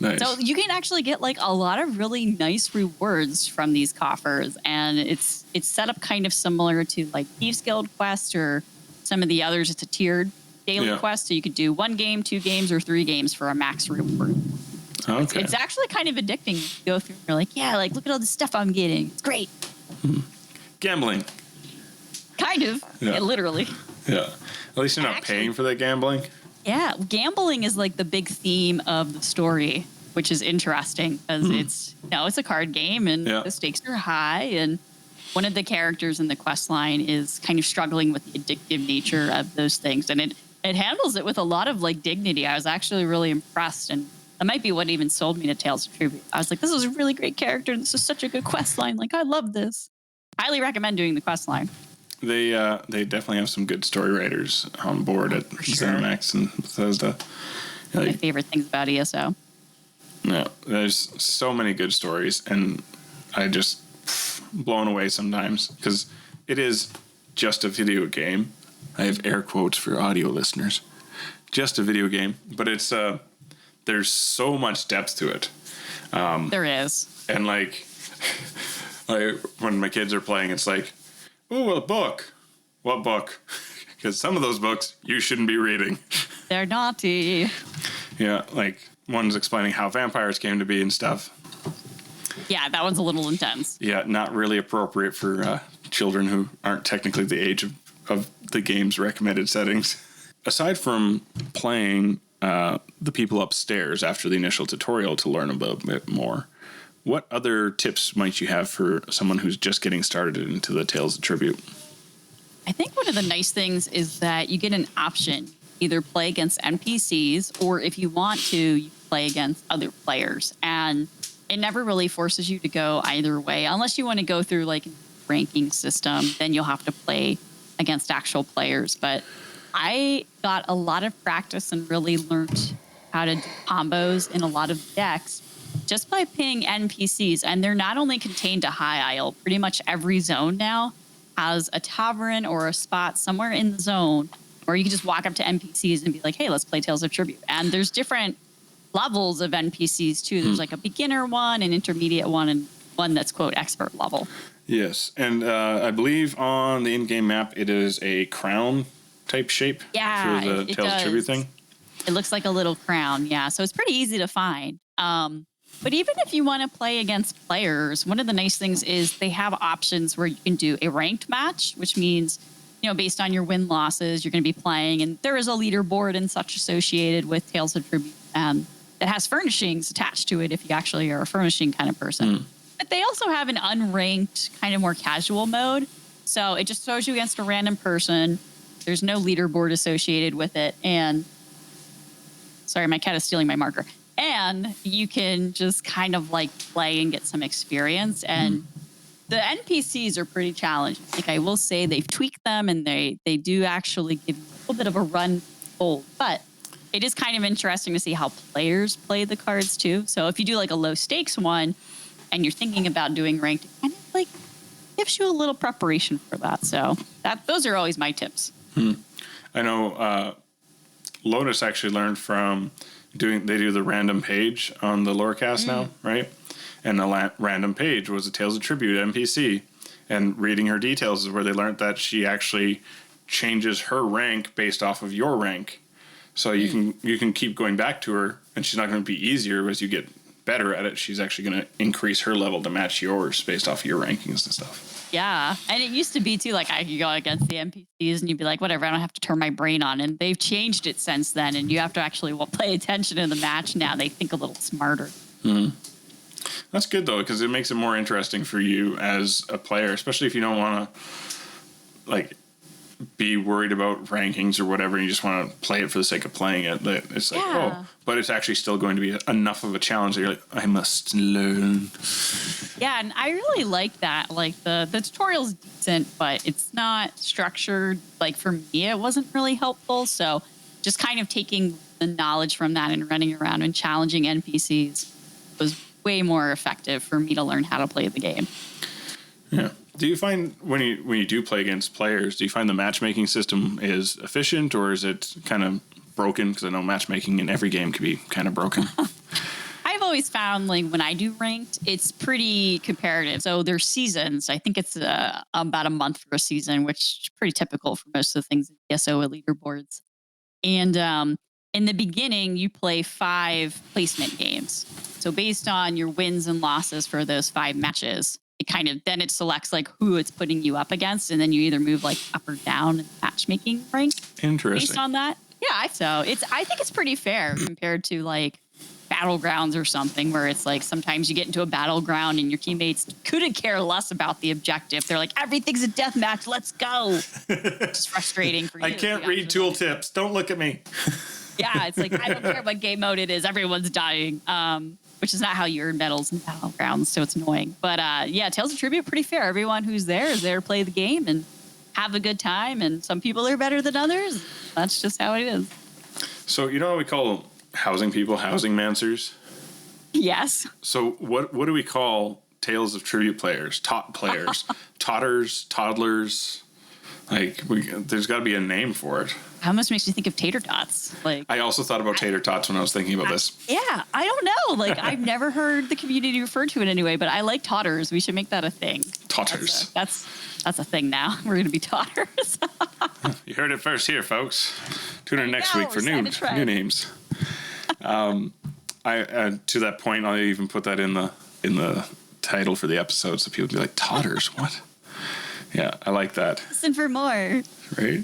Nice. So you can actually get like a lot of really nice rewards from these coffers, and it's set up kind of similar to like Thieves Guild quest or some of the others. It's a tiered daily quest, so you could do 1 game, 2 games, or 3 games for a max reward. Okay. It's actually kind of addicting. You go through and you're like, yeah, like look at all the stuff I'm getting. It's great. Gambling. Kind of. Yeah. Yeah, literally. Yeah. At least you're not paying for that gambling. Yeah, gambling is like the big theme of the story, which is interesting because it's a card game and the stakes are high. And one of the characters in the quest line is kind of struggling with the addictive nature of those things, and it handles it with a lot of like dignity. I was actually really impressed, and that might be what even sold me to Tales of Tribute. I was like, this is a really great character. This is such a good quest line. Like, I love this. Highly recommend doing the quest line. They definitely have some good story writers on board at ZeniMax and Bethesda. My favorite things about ESO. Yeah, there's so many good stories, and I just blown away sometimes because it is just a video game. I have air quotes for audio listeners. Just a video game, but it's there's so much depth to it. There is. And like when my kids are playing, it's like, ooh, a book. What book? Because some of those books you shouldn't be reading. They're naughty. Yeah, like one's explaining how vampires came to be and stuff. Yeah, that one's a little intense. Yeah, not really appropriate for children who aren't technically the age of the game's recommended settings. Aside from playing the people upstairs after the initial tutorial to learn a bit more, what other tips might you have for someone who's just getting started into the Tales of Tribute? I think one of the nice things is that you get an option. Either play against NPCs, or if you want to, you play against other players. And it never really forces you to go either way. Unless you want to go through like a ranking system, then you'll have to play against actual players. But I got a lot of practice and really learned how to do combos in a lot of decks just by playing NPCs. And they're not only contained to High Isle. Pretty much every zone now has a tavern or a spot somewhere in the zone where you can just walk up to NPCs and be like, hey, let's play Tales of Tribute. And there's different levels of NPCs too. There's like a beginner one, an intermediate one, and one that's, quote, expert level. Yes, and I believe on the in-game map it is a crown type shape for the Tales of Tribute thing. It looks like a little crown, yeah. So it's pretty easy to find. But even if you want to play against players, one of the nice things is they have options where you can do a ranked match, which means, based on your win-losses, you're going to be playing. And there is a leaderboard and such associated with Tales of Tribute that has furnishings attached to it if you actually are a furnishing kind of person. But they also have an unranked, kind of more casual mode. So it just throws you against a random person. There's no leaderboard associated with it. And sorry, my cat is stealing my marker. And you can just kind of like play and get some experience. And the NPCs are pretty challenging. Like I will say they've tweaked them and they do actually give you a little bit of a run forward. But it is kind of interesting to see how players play the cards too. So if you do like a low stakes one and you're thinking about doing ranked, it kind of like gives you a little preparation for that. So those are always my tips. I know Lotus actually learned from they do the random page on the Lorecast now, right? And the random page was a Tales of Tribute NPC. And reading her details is where they learned that she actually changes her rank based off of your rank. So you can keep going back to her, and she's not going to be easier as you get better at it. She's actually going to increase her level to match yours based off of your rankings and stuff. Yeah. And it used to be, too, like I could go against the NPCs and you'd be like, whatever, I don't have to turn my brain on. And they've changed it since then. And you have to actually pay attention in the match now. They think a little smarter. Mm-hmm. That's good, though, because it makes it more interesting for you as a player, especially if you don't want to, like, be worried about rankings or whatever, and you just want to play it for the sake of playing it. It's like, but it's actually still going to be enough of a challenge that you're like, I must learn. Yeah, and I really like that. Like, the tutorial's decent, but it's not structured. Like, for me, it wasn't really helpful. So just kind of taking the knowledge from that and running around and challenging NPCs was way more effective for me to learn how to play the game. Yeah. Do you find when you do play against players, do you find the matchmaking system is efficient, or is it kind of broken? Because I know matchmaking in every game can be kind of broken. I've always found, like, when I do ranked, it's pretty comparative. So there's seasons. I think it's about a month for a season, which is pretty typical for most of the things in ESO with leaderboards. And in the beginning, you play 5 placement games. So based on your wins and losses for those 5 matches, it selects like who it's putting you up against, and then you either move like up or down in the matchmaking rank. Interesting. Based on that. Yeah, I think it's pretty fair compared to like Battlegrounds or something, where it's like sometimes you get into a battleground and your teammates couldn't care less about the objective. They're like, everything's a death match, let's go. It's frustrating for you. I can't read tool tips. Don't look at me. Yeah, it's like, I don't care what game mode it is, everyone's dying. Which is not how you earn medals in Battlegrounds, so it's annoying. But yeah, Tales of Tribute, pretty fair. Everyone who's there is there to play the game and have a good time, and some people are better than others. That's just how it is. So you know what we call housing people, housing mancers? Yes. So what do we call Tales of Tribute players, players, Totters, toddlers? Like, there's got to be a name for it. Almost makes you think of tater tots. Like, I also thought about tater tots when I was thinking about this. Yeah, I don't know. Like, I've never heard the community refer to it anyway, but I like Totters. We should make that a thing. Totters. That's a thing now. We're going to be Totters. You heard it first here, folks. Tune in next week for new names. I to that point, I'll even put that in the title for the episode, so people can be like, Totters, what? Yeah, I like that. Listen for more. Right.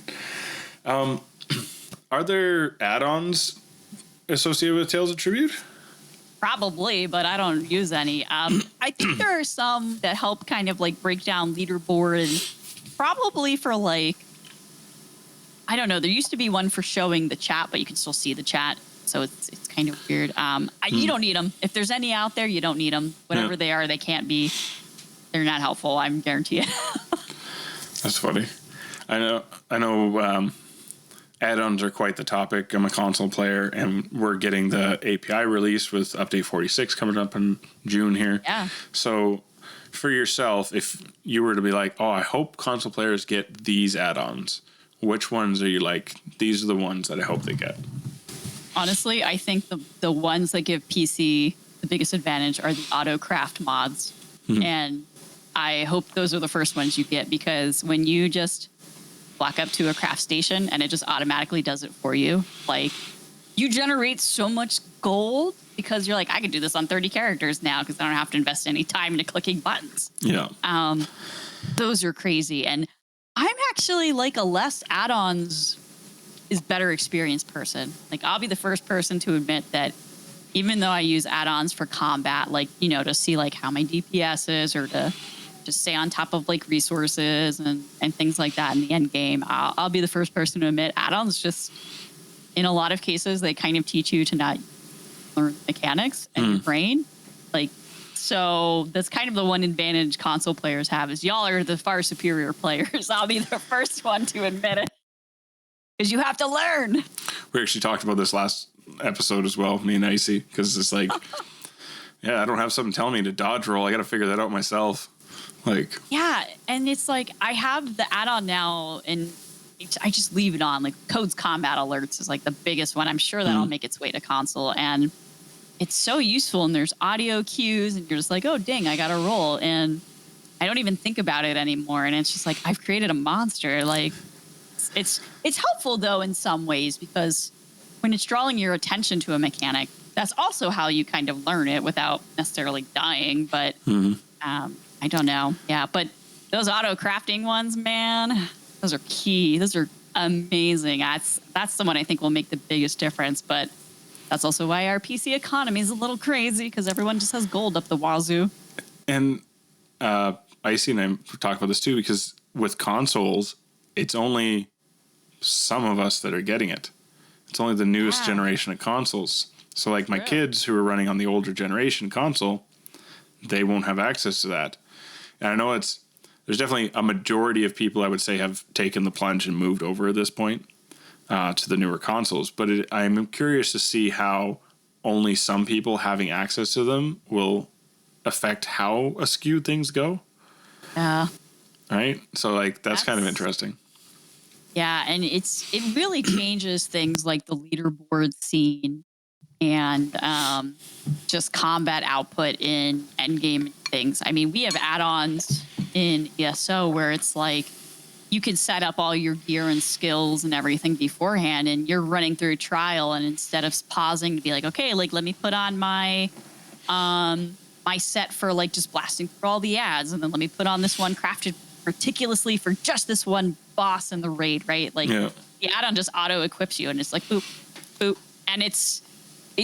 Are there add-ons associated with Tales of Tribute? Probably, but I don't use any. I think there are some that help kind of like break down leaderboard, probably for like, I don't know. There used to be one for showing the chat, but you can still see the chat. So it's kind of weird. You don't need them. If there's any out there, you don't need them. Whatever they are, they can't be. They're not helpful. I'm guarantee it. That's funny. I know. Add-ons are quite the topic. I'm a console player, and we're getting the API release with Update 46 coming up in June here. Yeah. So for yourself, if you were to be like, oh, I hope console players get these add-ons, which ones are you like, these are the ones that I hope they get? Honestly, I think the ones that give PC the biggest advantage are the auto craft mods. Mm-hmm. And I hope those are the first ones you get, because when you just walk up to a craft station and it just automatically does it for you, like, you generate so much gold because you're like, I can do this on 30 characters now because I don't have to invest any time into clicking buttons. Yeah. Those are crazy. And I'm actually like a less add-ons is better experience person. Like, I'll be the first person to admit that even though I use add-ons for combat, like, you know, to see like how my DPS is, or to just stay on top of like resources and things like that in the end game, I'll be the first person to admit add-ons just, in a lot of cases, they kind of teach you to not learn mechanics and your brain. Like, so that's kind of the one advantage console players have, is y'all are the far superior players. I'll be the first one to admit it, because you have to learn. We actually talked about this last episode as well, me and Icy, because it's like, yeah, I don't have something telling me to dodge roll. I got to figure that out myself. Like, yeah, and it's like I have the add-on now, and I just leave it on. Like Code's combat alerts is like the biggest one. I'm sure that'll make its way to console, and it's so useful. And there's audio cues, and you're just like, oh dang, I got to roll, and I don't even think about it anymore. And it's just like I've created a monster. Like it's helpful though in some ways, because when it's drawing your attention to a mechanic, that's also how you kind of learn it without necessarily dying. But I don't know. Yeah, but those auto crafting ones, man, those are key. Those are amazing. That's the one I think will make the biggest difference. But that's also why our PC economy is a little crazy, because everyone just has gold up the wazoo. And Icy and I talk about this too, because with consoles, it's only some of us that are getting it. It's only the newest generation of consoles. So like my kids who are running on the older generation console, they won't have access to that. And I know there's definitely a majority of people I would say have taken the plunge and moved over at this point to the newer consoles. But I'm curious to see how only some people having access to them will affect how askew things go. Yeah. Right? So like that's kind of interesting. Yeah, and it really changes things like the leaderboard scene and just combat output in endgame things. I mean, we have add-ons in ESO where it's like you can set up all your gear and skills and everything beforehand, and you're running through a trial, and instead of pausing to be like, okay, like let me put on my my set for like just blasting through all the ads, and then let me put on this one crafted meticulously for just this one boss in the raid, right? Like the add-on just auto equips you, and it's like boop, boop, and it's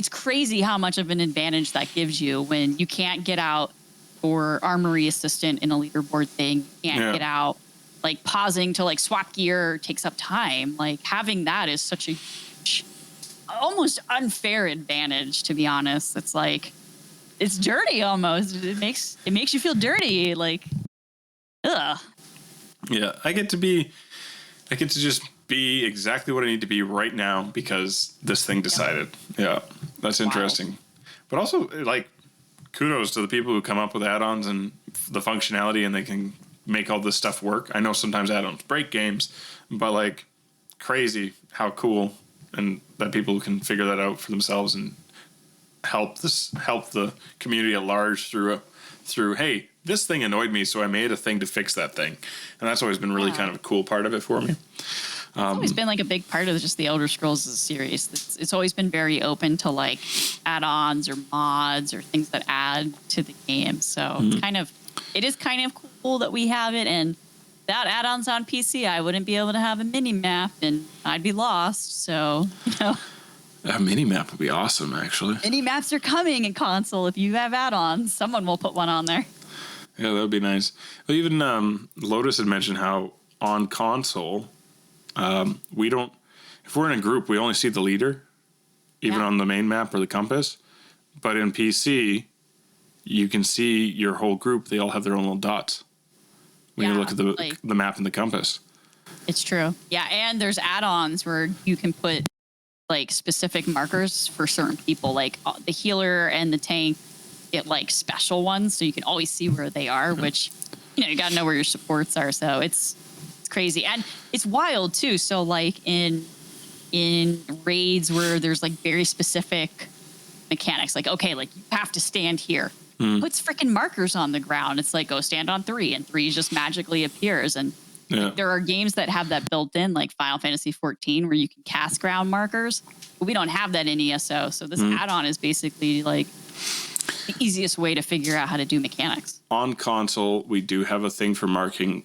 crazy how much of an advantage that gives you when you can't get out for armory assistant in a leaderboard thing. You can't get out. Like pausing to like swap gear takes up time. Like having that is such a huge, almost unfair advantage, to be honest. It's like it's dirty almost. It makes you feel dirty. Like, ugh. Yeah, I get to just be exactly what I need to be right now because this thing decided. Yeah, that's interesting. But also, like, kudos to the people who come up with add-ons and the functionality, and they can make all this stuff work. I know sometimes add-ons break games, but like crazy how cool, and that people can figure that out for themselves and help the community at large through hey, this thing annoyed me, so I made a thing to fix that thing. And that's always been really kind of a cool part of it for me. It's always been like a big part of just the Elder Scrolls series. It's always been very open to like add-ons or mods or things that add to the game. So it is kind of cool that we have it. And without add-ons on PC, I wouldn't be able to have a mini map, and I'd be lost. So, you know. A mini map would be awesome, actually. Mini maps are coming in console. If you have add-ons, someone will put one on there. Yeah, that would be nice. Well, even Lotus had mentioned how on console, we don't, if we're in a group, we only see the leader, even on the main map or the compass. But in PC, you can see your whole group. They all have their own little dots when you look at the map and the compass. It's true. Yeah, and there's add-ons where you can put like specific markers for certain people, like the healer and the tank get like special ones, so you can always see where they are, which, you know, you gotta know where your supports are. So it's crazy, and it's wild too. So like in raids where there's like very specific mechanics, like, okay, like you have to stand here, puts freaking markers on the ground. It's like, go stand on 3, and 3 just magically appears. And there are games that have that built in, like Final Fantasy 14, where you can cast ground markers, but we don't have that in ESO. So this add-on is basically like the easiest way to figure out how to do mechanics. On console, we do have a thing for marking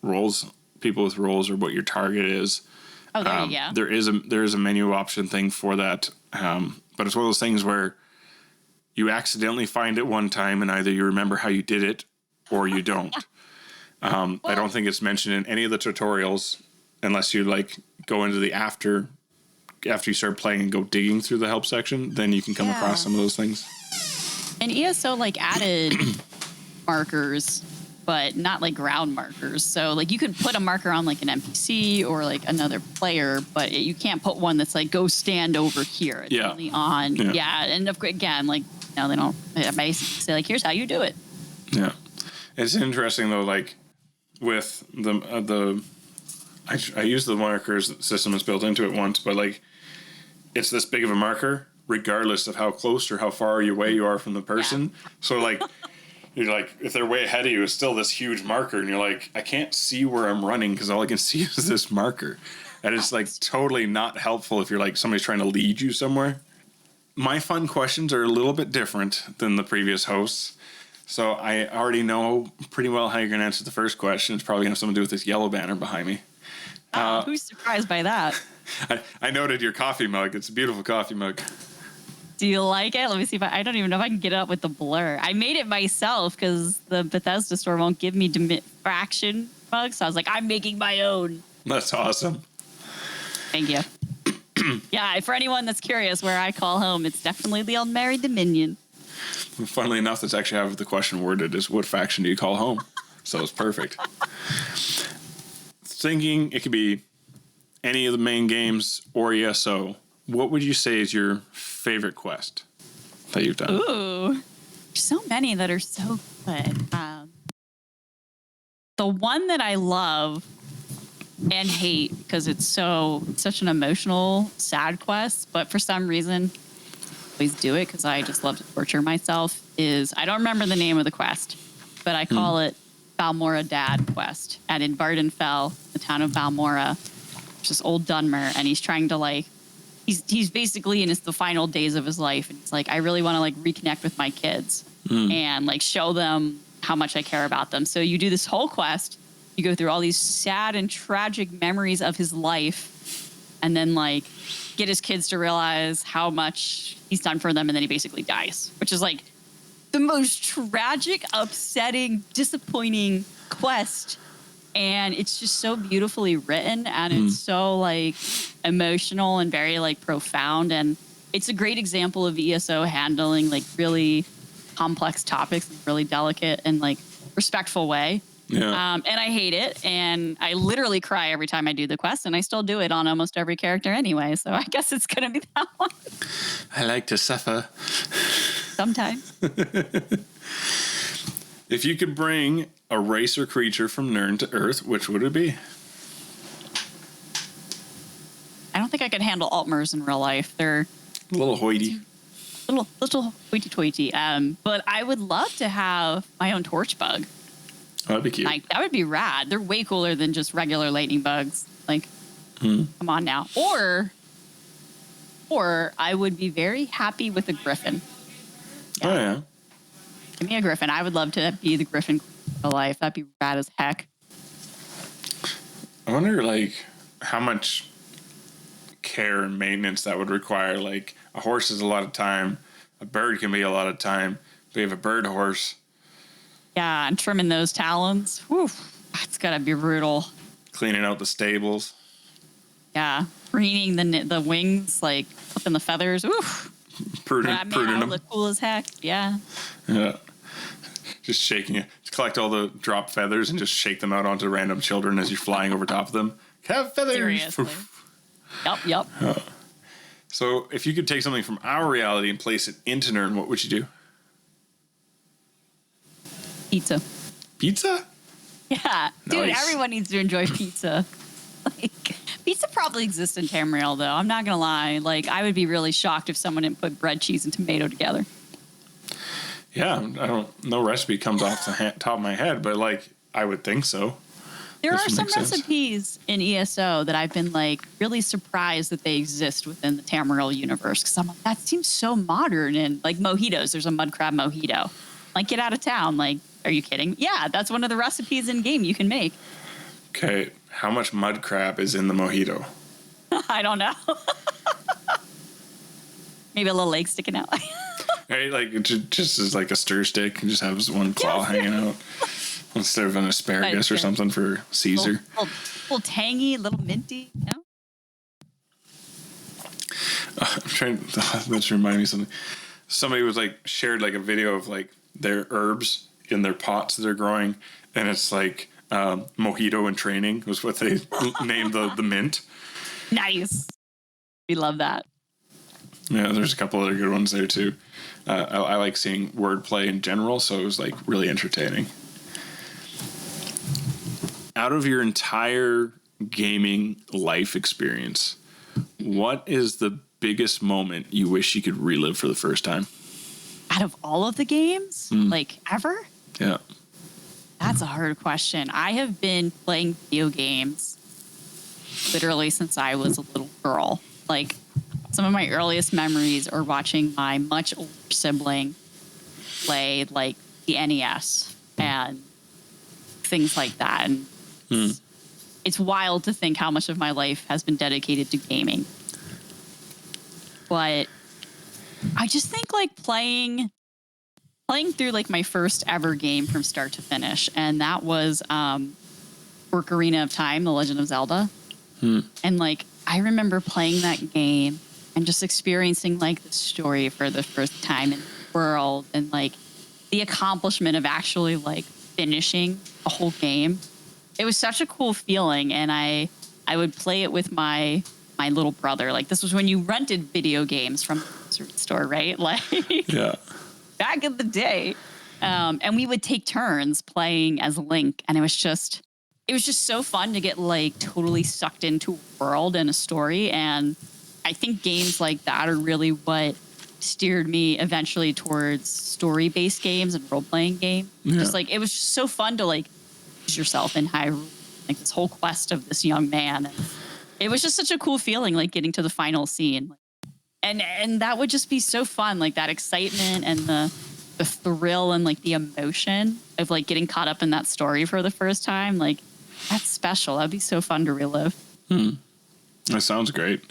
roles, people with roles, or what your target is. Oh, there you go. There is a menu option thing for that, but it's one of those things where you accidentally find it one time, and either you remember how you did it or you don't. I don't think it's mentioned in any of the tutorials, unless you like go into the after you start playing and go digging through the help section. Then you can come across some of those things. And ESO like added markers, but not like ground markers. So like you could put a marker on like an NPC or like another player, but you can't put one that's like, go stand over here. It's only on. Yeah. And again, like, you know, they don't basically say like, here's how you do it. Yeah. It's interesting though, like with the I used the markers system that's built into it once, but like it's this big of a marker regardless of how close or how far away you are from the person. Yeah. So like you're like, if they're way ahead of you, it's still this huge marker, and you're like, I can't see where I'm running because all I can see is this marker. And it's like totally not helpful if you're like somebody's trying to lead you somewhere. My fun questions are a little bit different than the previous hosts. So I already know pretty well how you're going to answer the first question. It's probably going to have something to do with this yellow banner behind me. Who's surprised by that? I noted your coffee mug. It's a beautiful coffee mug. Do you like it? Let me see if I don't even know if I can get it up with the blur. I made it myself because the Bethesda store won't give me fraction mugs. So I was like, I'm making my own. That's awesome. Thank you. Yeah, for anyone that's curious where I call home, it's definitely the Unmarried Dominion. Funnily enough, that's actually how the question worded is, what faction do you call home? So it's perfect. Thinking it could be any of the main games or ESO, what would you say is your favorite quest that you've done? Ooh, there's so many that are so good. The one that I love and hate because it's such an emotional, sad quest, but for some reason, I always do it because I just love to torture myself, is I don't remember the name of the quest, but I call it Balmora Dad quest. And in Vardenfell, the town of Balmora, it's just old Dunmer, and he's trying to like, he's basically in the final days of his life, and he's like, I really want to like reconnect with my kids and like show them how much I care about them. So you do this whole quest, you go through all these sad and tragic memories of his life, and then like get his kids to realize how much he's done for them, and then he basically dies, which is like the most tragic, upsetting, disappointing quest. And it's just so beautifully written, and it's so like emotional and very like profound. And it's a great example of ESO handling like really complex topics in a really delicate and like respectful way. Yeah. And I hate it, and I literally cry every time I do the quest, and I still do it on almost every character anyway. So I guess it's gonna be that one. I like to suffer. Sometimes. If you could bring a race or creature from Nirn to Earth, which would it be? I don't think I could handle Altmers in real life. They're a little hoity. Little hoity-toity. But I would love to have my own torch bug. Oh, that'd be cute. Like, that would be rad. They're way cooler than just regular lightning bugs. Like, come on now. Or I would be very happy with a griffin. Yeah. Oh, yeah. Give me a griffin. I would love to be the griffin for life. That'd be rad as heck. I wonder, like, how much care and maintenance that would require. Like, a horse is a lot of time. A bird can be a lot of time. We have a bird horse. Yeah, and trimming those talons. Whew, that's gotta be brutal. Cleaning out the stables. Yeah, preening the wings, like flipping the feathers. Oof. Pruning them. Look cool as heck. Yeah. Yeah. Just shaking it. Collect all the drop feathers and just shake them out onto random children as you're flying over top of them. Have feathers. Seriously. Yep. So if you could take something from our reality and place it into Nirn, what would you do? Pizza. Pizza? Yeah. Dude, Nice. Everyone needs to enjoy pizza. Like, pizza probably exists in Tamriel, though. I'm not going to lie. Like, I would be really shocked if someone didn't put bread, cheese, and tomato together. Yeah, no recipe comes off the top of my head, but like, I would think so. There This are would some make sense. recipes in ESO that I've been like really surprised that they exist within the Tamriel universe. Because I'm like, that seems so modern. And like mojitos, there's a mud crab mojito. Like, get out of town. Like, are you kidding? Yeah, that's one of the recipes in game you can make. Okay, how much mud crab is in the mojito? I don't know. Maybe a little leg sticking out. Right, like it just as like a stir stick and just has one claw hanging out instead of an asparagus or something for Caesar. Little tangy, little minty. You know? I'm trying. That's reminding me of something. Somebody was like shared like a video of like their herbs in their pots that they're growing, and it's like mojito in training was what they named the mint. Nice. We love that. Yeah, there's a couple other good ones there too. I like seeing wordplay in general, so it was like really entertaining. Out of your entire gaming life experience, what is the biggest moment you wish you could relive for the first time? Out of all of the games, like ever? Yeah. That's a hard question. I have been playing video games literally since I was a little girl. Like, some of my earliest memories are watching my much older sibling play, like, the NES and things like that. And it's wild to think how much of my life has been dedicated to gaming. But I just think, like, playing through, like, my first ever game from start to finish, and that was Ocarina of Time, The Legend of Zelda. And, like, I remember playing that game and just experiencing, like, the story for the first time in the world, and, like, the accomplishment of actually, like, finishing a whole game. It was such a cool feeling, and I would play it with my little brother. Like, this was when you rented video games from the grocery store, right? Like, Yeah. back in the day. And we would take turns playing as Link, and it was just so fun to get, like, totally sucked into a world and a story. And I think games like that are really what steered me eventually towards story-based games and role-playing games. Yeah. Just, like, it was just so fun to, like, lose yourself in Hyrule, like, this whole quest of this young man. And it was just such a cool feeling, like, getting to the final scene. And that would just be so fun, like, that excitement and the thrill and, like, the emotion of, like, getting caught up in that story for the first time. Like, that's special. That'd be so fun to relive. That sounds great.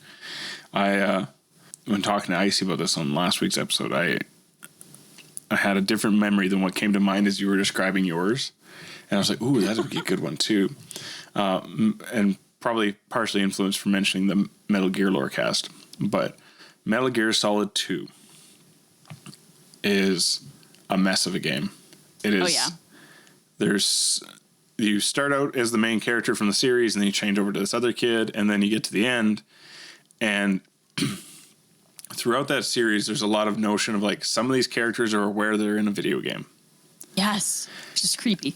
When talking to Icy about this on last week's episode, I had a different memory than what came to mind as you were describing yours. And I was like, ooh, that would be a good one too. And probably partially influenced from mentioning the Metal Gear Lorecast. But Metal Gear Solid 2 is a mess of a game. It is. Oh, yeah. You start out as the main character from the series, and then you change over to this other kid, and then you get to the end. And throughout that series, there's a lot of notion of, like, some of these characters are aware they're in a video game. Yes. It's just creepy.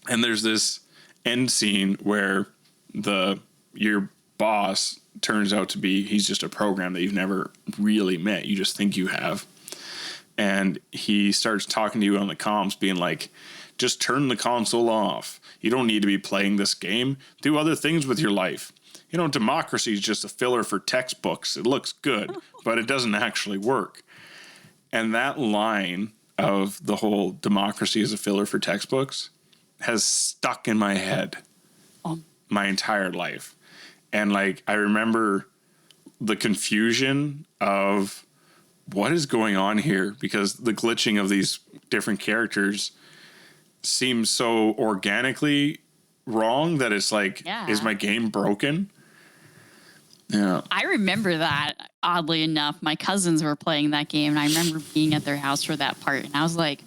And there's this end scene where your boss turns out to be, he's just a program that you've never really met. You just think you have. And he starts talking to you on the comms, being like, just turn the console off. You don't need to be playing this game. Do other things with your life. You know, democracy is just a filler for textbooks. It looks good, but it doesn't actually work. And that line of the whole democracy is a filler for textbooks has stuck in my head my entire life. And, like, I remember the confusion of what is going on here, because the glitching of these different characters seems so organically wrong that it's like, is my game broken? Yeah. I remember that, oddly enough. My cousins were playing that game, and I remember being at their house for that part. And I was like,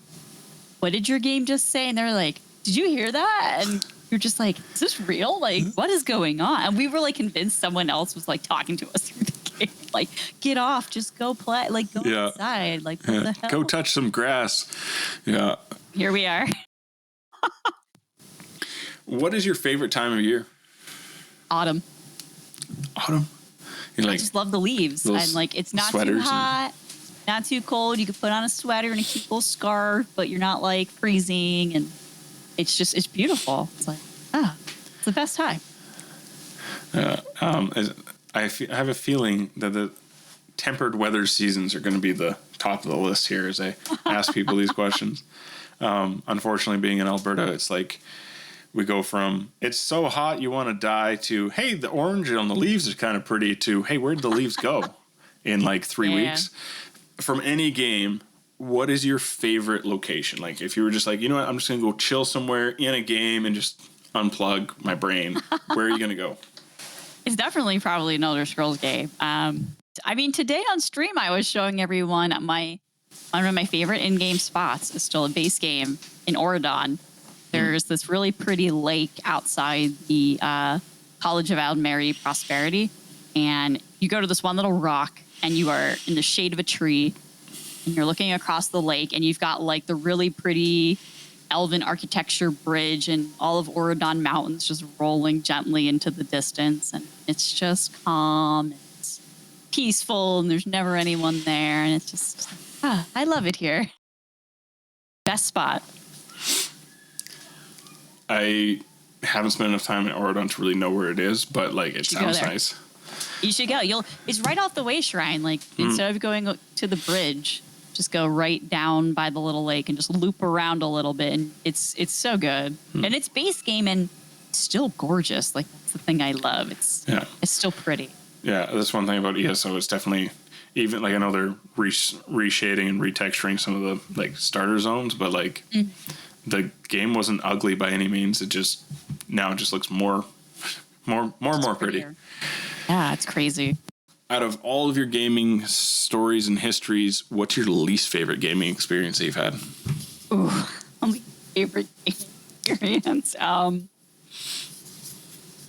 what did your game just say? And they're like, did you hear that? And you're just like, is this real? Like, what is going on? And we were, like, convinced someone else was, like, talking to us through the game. Like, get off, just go play. Like, go outside. Like, what the hell? Go touch some grass. Yeah. Here we are. What is your favorite time of year? Autumn. Autumn? You I like just love the leaves. And, like, it's not too hot, not too cold. You can put on a sweater and a cute little scarf, but you're not, like, freezing. And it's beautiful. It's like, it's the best time. I have a feeling that the tempered weather seasons are going to be the top of the list here as I ask people these questions. Unfortunately, being in Alberta, it's like we go from, it's so hot you want to die, to, hey, the orange on the leaves is kind of pretty, to, hey, where'd the leaves go in like 3 weeks? From any game, what is your favorite location? Like, if you were just like, you know what, I'm just going to go chill somewhere in a game and just unplug my brain, where are you going to go? It's definitely probably an Elder Scrolls game. I mean, today on stream, I was showing everyone one of my favorite in-game spots is still a base game in Oregon. There's this really pretty lake outside the College of Almeri Prosperity. And you go to this one little rock, and you are in the shade of a tree, and you're looking across the lake, and you've got, like, the really pretty elven architecture bridge and all of Oregon Mountains just rolling gently into the distance. And it's just calm, it's peaceful, and there's never anyone there. And it's just, I love it here. Best spot. I haven't spent enough time in Oregon to really know where it is, but like it sounds nice. You should go. It's right off the way shrine. Like instead of going to the bridge, just go right down by the little lake and just loop around a little bit. And it's so good. And it's base game and still gorgeous. Like that's the thing I love. It's still pretty. Yeah, that's one thing about ESO. It's definitely, even like I know they're reshading and retexturing some of the like starter zones, but like the game wasn't ugly by any means. It just looks more pretty. Yeah, it's crazy. Out of all of your gaming stories and histories, what's your least favorite gaming experience that you've had? Ooh, only favorite gaming experience.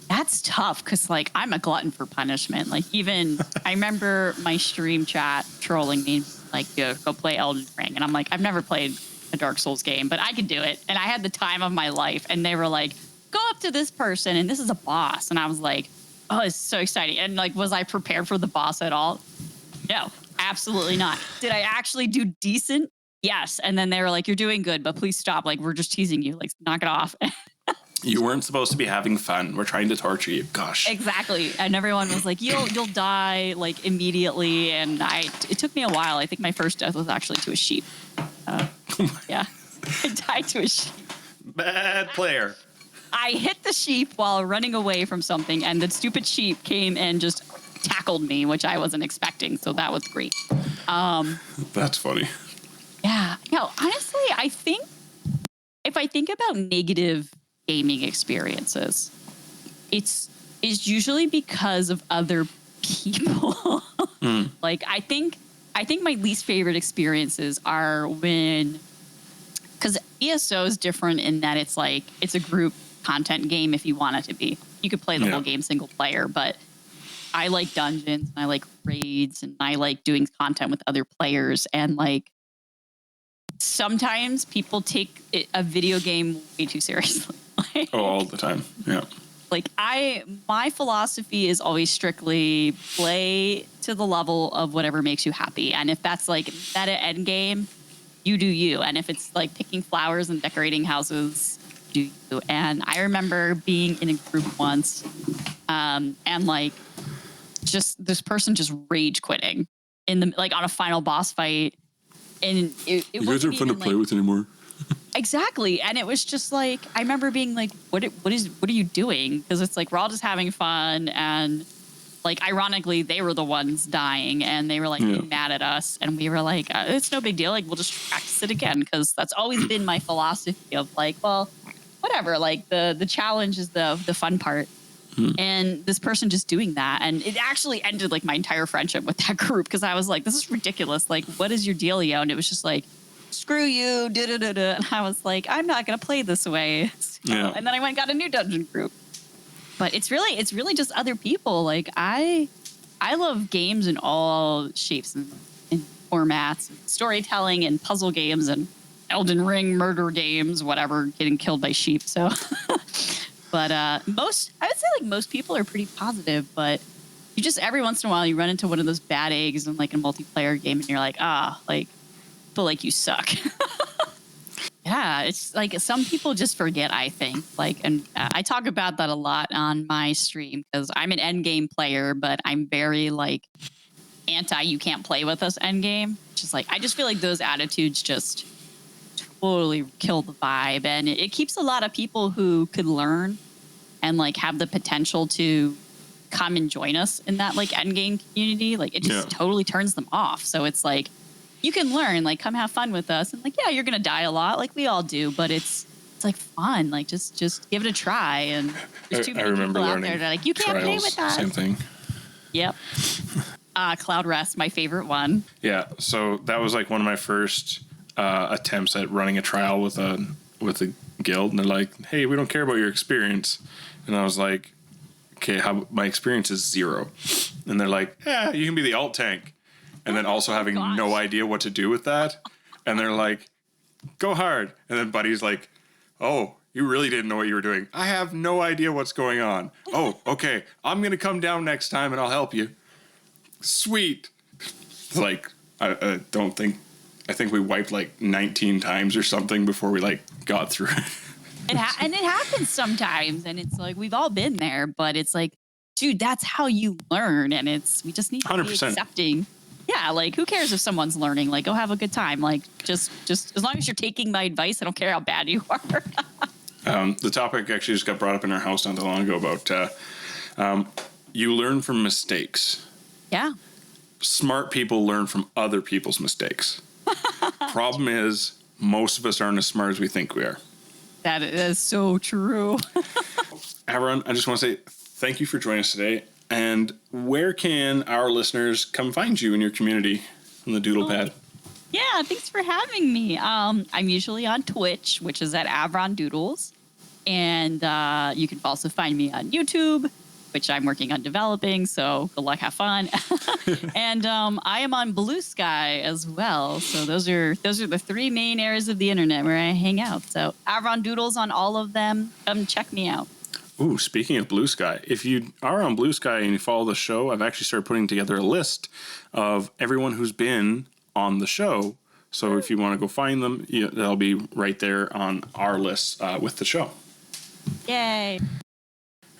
That's tough because like I'm a glutton for punishment. Like even I remember my stream chat trolling me like, go play Elden Ring, and I'm like, I've never played a Dark Souls game, but I could do it, and I had the time of my life. And they were like, go up to this person, and this is a boss, and I was like, oh, it's so exciting. And like, was I prepared for the boss at all? No, absolutely not. Did I actually do decent? Yes. And then they were like, you're doing good, but please stop. Like, we're just teasing you. Like, knock it off. You weren't supposed to be having fun. We're trying to torture you. Gosh. Exactly. And everyone was like, you'll die like immediately. And it took me a while. I think my first death was actually to a sheep. Yeah. I died to a sheep. Bad player. I hit the sheep while running away from something, and the stupid sheep came and just tackled me, which I wasn't expecting. So that was great. That's funny. Yeah. No, honestly, I think if I think about negative gaming experiences, it's usually because of other people. Like I think my least favorite experiences are when, because ESO is different in that it's like it's a group content game. If you want it to be, you could play the whole game single player, but I like dungeons and I like raids and I like doing content with other players. And like sometimes people take a video game way too seriously. All the time. Yeah. Like my philosophy is always strictly play to the level of whatever makes you happy. And if that's like meta end game, you do you. And if it's like picking flowers and decorating houses, do you. And I remember being in a group once, and like just this person just rage quitting in the like on a final boss fight. And it you guys aren't fun to play with anymore. Exactly. And it was just like, I remember being like, what are you doing? Because it's like, we're all just having fun. And like, ironically, they were the ones dying and they were like mad at us. And we were like, it's no big deal. Like, we'll just practice it again. Because that's always been my philosophy of like, well, whatever. Like the challenge is the fun part. And this person just doing that. And it actually ended like my entire friendship with that group. Because I was like, this is ridiculous. Like, what is your dealio? And it was just like, screw you, da-da-da-da. And I was like, I'm not going to play this way. So, and then I went and got a new dungeon group. But it's really just other people. Like, I love games in all shapes and formats, and storytelling and puzzle games and Elden Ring murder games, whatever, getting killed by sheep. So, but I would say like most people are pretty positive, but you just every once in a while you run into one of those bad eggs in like a multiplayer game and you're like, but like you suck. Yeah, it's like some people just forget, I think. Like, and I talk about that a lot on my stream because I'm an endgame player, but I'm very like anti you can't play with us endgame. Just like I just feel like those attitudes just totally kill the vibe, and it keeps a lot of people who could learn and like have the potential to come and join us in that like endgame community. Like it just totally turns them off. So it's like, you can learn, like, come have fun with us. And like, yeah, you're going to die a lot like we all do, but it's like fun. Like just give it a try. And there's too many people out there that are like, you can't play with us. Same thing. Yep. Cloud Rest, my favorite one. Yeah. So that was like one of my first attempts at running a trial with a guild. And they're like, hey, we don't care about your experience. And I was like, okay, my experience is 0. And they're like, yeah, you can be the alt tank. And then also having no idea what to do with that. And they're like, go hard. And then Buddy's like, Oh, you really didn't know what you were doing. I have no idea what's going on. Oh, okay. I'm going to come down next time and I'll help you. Sweet. Like, I think we wiped like 19 times or something before we like got through it. And it happens sometimes, and it's like we've all been there, but it's like, dude, that's how you learn, and we just need to 100%. be accepting. Yeah, like who cares if someone's learning? Like, go have a good time. Like, just as long as you're taking my advice, I don't care how bad you are. The topic actually just got brought up in our house not too long ago about you learn from mistakes. Yeah. Smart people learn from other people's mistakes. Problem is, most of us aren't as smart as we think we are. That is so true. Avron, I just want to say thank you for joining us today. And where can our listeners come find you in your community on the Doodle Pad? Yeah, thanks for having me. I'm usually on Twitch, which is at Avron Doodles. And you can also find me on YouTube, which I'm working on developing. So good luck, have fun. And I am on Blue Sky as well. So those are the three main areas of the internet where I hang out. So Avron Doodles on all of them. Come check me out. Ooh, speaking of Blue Sky, if you are on Blue Sky and you follow the show, I've actually started putting together a list of everyone who's been on the show. So if you want to go find them, they'll be right there on our list with the show. Yay.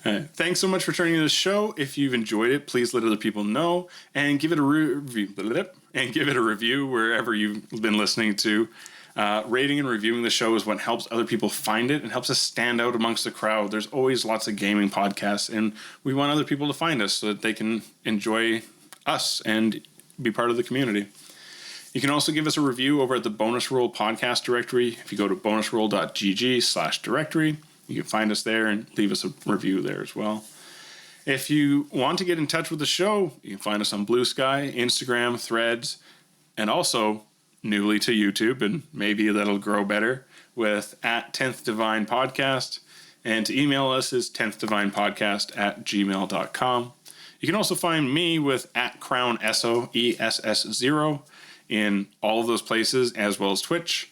Thanks so much for turning to the show. If you've enjoyed it, please let other people know and give it a review wherever you've been listening to. Rating and reviewing the show is what helps other people find it and helps us stand out amongst the crowd. There's always lots of gaming podcasts, and we want other people to find us so that they can enjoy us and be part of the community. You can also give us a review over at the Bonus Roll podcast directory. If you go to bonusroll.gg/directory, you can find us there and leave us a review there as well. If you want to get in touch with the show, you can find us on Blue Sky, Instagram, Threads, and also newly to YouTube, and maybe that'll grow better, with @10th Divine Podcast. And to email us is 10thDivinePodcast@gmail.com. You can also find me with @CrownEsso in all of those places, as well as Twitch.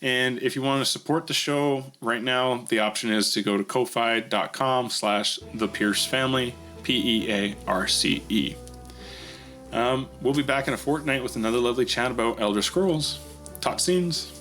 And if you want to support the show right now, the option is to go to ko-fi.com/thepiercefamily, PEARCE. We'll be back in a fortnight with another lovely chat about Elder Scrolls. Tot scenes.